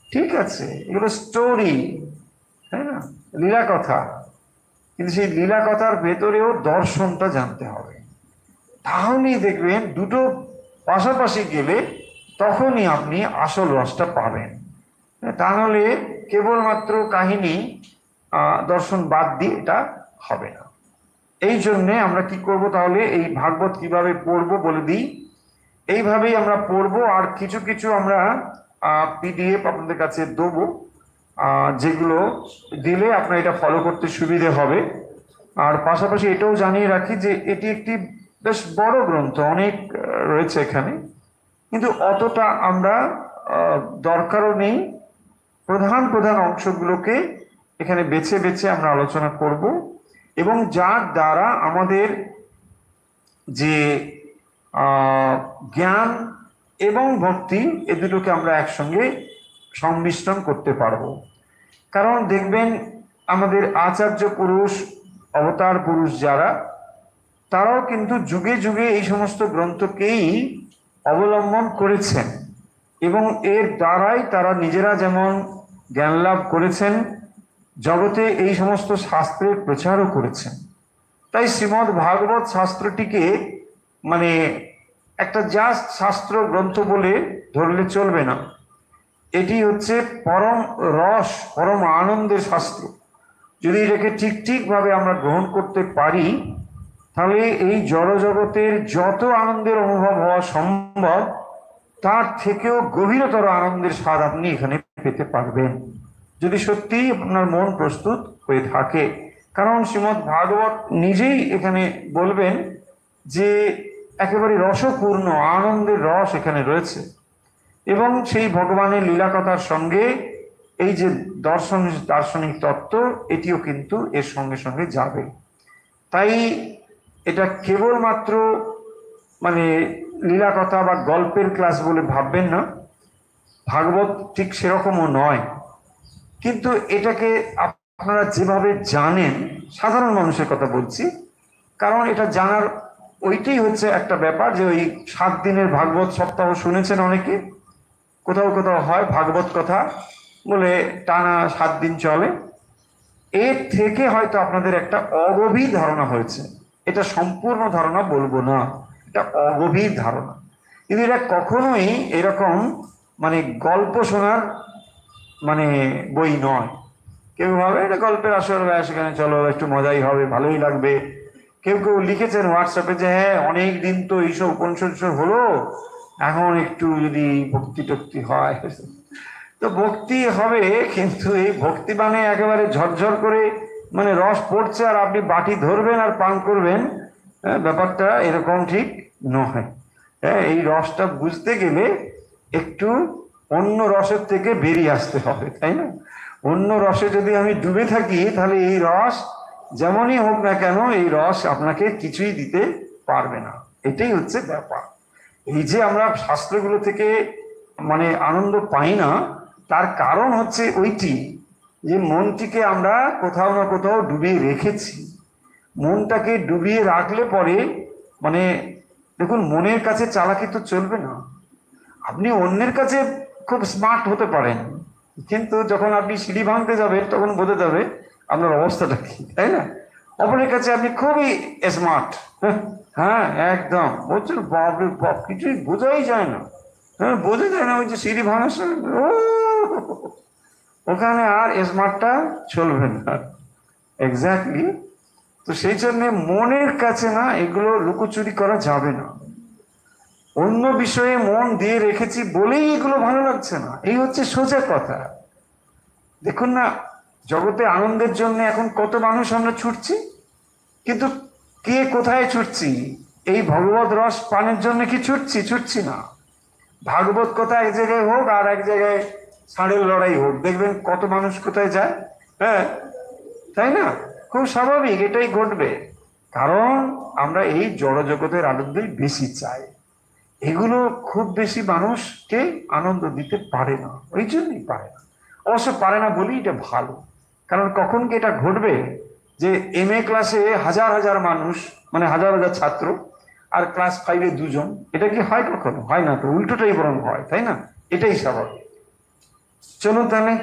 ঠিক আছে, এগুলো স্টোরি, তাই না, লীলা কথা। কিন্তু সেই লীলা কথার ভেতরেও দর্শনটা জানতে হবে, তাহলেই দেখবেন দুটো পাশাপাশি গেলে তখনই আপনি আসল রসটা পাবেন। তাহলে কেবলমাত্র কাহিনী দর্শন বাদ দিয়ে এটা হবে না। এই জন্যে আমরা কি করব, তাহলে এই ভাগবত কিভাবে পড়বো বলে দিই। এইভাবেই আমরা পড়বো, আর কিছু কিছু আমরা পিডিএফ আপনাদের কাছে দেবো, যেগুলো দিলে আপনার এটা ফলো করতে সুবিধে হবে। আর পাশাপাশি এটাও জানিয়ে রাখি যে এটি একটি বেশ বড় গ্রন্থ, অনেক রয়েছে এখানে, কিন্তু অতটা আমরা দরকারও নেই। প্রধান প্রধান অংশগুলোকে এখানে বেছে বেছে আমরা আলোচনা করব, এবং যার দ্বারা আমাদের যে জ্ঞান এবং ভক্তি এ দুটোকে আমরা একসঙ্গে সংমিশ্রণ করতে পারবো। কারণ দেখবেন আমাদের আচার্য পুরুষ, অবতার পুরুষ যারা, তারাও কিন্তু যুগে যুগে এই সমস্ত গ্রন্থকেই অবলম্বন করেছেন, এবং এর দ্বারাই তারা নিজেরা যেমন জ্ঞান লাভ করেছেন, জগতে এই সমস্ত শাস্ত্রের প্রচারও করেছেন। তাই শ্রীমদ্ ভাগবত শাস্ত্রটিকে মানে একটা জাস্ট শাস্ত্র গ্রন্থ বলে ধরলে চলবে না। এটি হচ্ছে পরম রস, পরম আনন্দের শাস্ত্র। যদি এটাকে ঠিক ঠিকভাবে আমরা গ্রহণ করতে পারি, তাহলে এই জড়জগতের যত আনন্দের অনুভব হওয়া সম্ভব, তার থেকেও গভীরতর আনন্দের স্বাদ আপনি এখানে পেতে পারবেন, যদি সত্যি আপনার মন প্রস্তুত হয়ে থাকে। কারণ শ্রীমদ্ ভাগবত নিজেই এখানে বলবেন যে একেবারে রসপূর্ণ আনন্দের রস এখানে রয়েছে, এবং সেই ভগবানের লীলা কথার সঙ্গে এই যে দার্শনিক তত্ত্ব, এটিও কিন্তু এর সঙ্গে সঙ্গে যাবে। তাই এটা কেবলমাত্র মানে লীলা কথা বা গল্পের ক্লাস বলে ভাববেন না, ভাগবত ঠিক সেরকমও নয়। কিন্তু এটাকে আপনারা যেভাবে জানেন, সাধারণ মানুষের কথা বলছি, কারণ এটা জানার ওইটাই হচ্ছে একটা ব্যাপার, যে ওই 7 দিনের ভাগবত সপ্তাহ শুনেছেন অনেকে, কোথাও কোথাও হয় ভাগবত কথা বলে টানা 7 দিন চলে। এর থেকে হয়তো আপনাদের একটা অগভীর ধারণা হয়েছে, এটা সম্পূর্ণ ধারণা বলবো না, এটা অগভীর ধারণা। কিন্তু এটা কখনোই এরকম মানে গল্প শোনার মানে বই নয়। কেউ ভাবে এটা গল্পের আসর, সেখানে চলো একটু মজাই হবে, ভালোই লাগবে। কেউ কেউ লিখেছেন হোয়াটসঅ্যাপে যে হ্যাঁ অনেক দিন তো এইসব উপনিষদ হলো, এখন একটু যদি ভক্তি টক্তি হয়, তো ভক্তি হবে, কিন্তু এই ভক্তি মানে একেবারে ঝরঝর করে মানে রস পড়ছে আর আপনি বাটি ধরবেন আর পান করবেন, ব্যাপারটা এরকম ঠিক নয়। হ্যাঁ, এই রসটা বুঝতে গেলে একটু অন্য রসের থেকে বেরিয়ে আসতে হবে, তাই না? অন্য রসে যদি আমি ডুবে থাকি, তাহলে এই রস যেমনই হোক না কেন, এই রস আপনাকে কিছুই দিতে পারবে না। এটাই হচ্ছে ব্যাপার। এই যে আমরা শাস্ত্রগুলো থেকে মানে আনন্দ পাই না, তার কারণ হচ্ছে ওইটি যে মনটিকে আমরা কোথাও না কোথাও ডুবিয়ে রেখেছি। মনটাকে ডুবিয়ে রাখলে পরে মানে দেখুন, মনের কাছে চালাকি তো চলবে না। আপনি অন্যের কাছে খুব স্মার্ট হতে পারেন, কিন্তু যখন আপনি সিঁড়ি ভাঙতে যাবেন তখন বোঝা যাবে আপনার অবস্থাটা কি, তাই না? অপরের কাছে আপনি খুবই স্মার্ট, হ্যাঁ একদম, বলছেন বাপরে বাপ, কিছুই বোঝাই যায় না। হ্যাঁ, বোঝা যায় না, ওই যে সিঁড়ি ভাঙার সময় ওখানে আর স্মার্টটা চলবে না। এক্স্যাক্টলি। তো সেই জন্য মনের কাছে না এগুলো লুকোচুরি করা যাবে না। অন্য বিষয়ে মন দিয়ে রেখেছি বলেই এগুলো ভালো লাগছে না, এই হচ্ছে সোজা কথা। দেখুন না, জগতে আনন্দের জন্য এখন কত মানুষ আমরা ছুটছি, কিন্তু কে কোথায় ছুটছি? এই ভগবত রস পানের জন্য কি ছুটছি না। ভাগবত কথা এক জায়গায় হোক আর এক জায়গায় ষাঁড়ের লড়াই হোক, দেখবেন কত মানুষ কোথায় যায়। হ্যাঁ, তাই না? খুব স্বাভাবিক, এটাই ঘটবে। কারণ আমরা এই জড়জগতের আনন্দই বেশি চাই, এগুলো খুব বেশি মানুষকে আনন্দ দিতে পারে না, ওই জন্যই পারে না। অবশ্য পারে না বলি এটা ভালো, কারণ কখন কি এটা ঘটবে যে MA ক্লাসে হাজার হাজার মানুষ, মানে হাজার হাজার ছাত্র, আর ক্লাস 5-এ 2 জন, এটা কি হয়? কখনো হয় না তো, উল্টোটাই বরং হয়, তাই না? এটাই স্বাভাবিক। চলুন তাহলে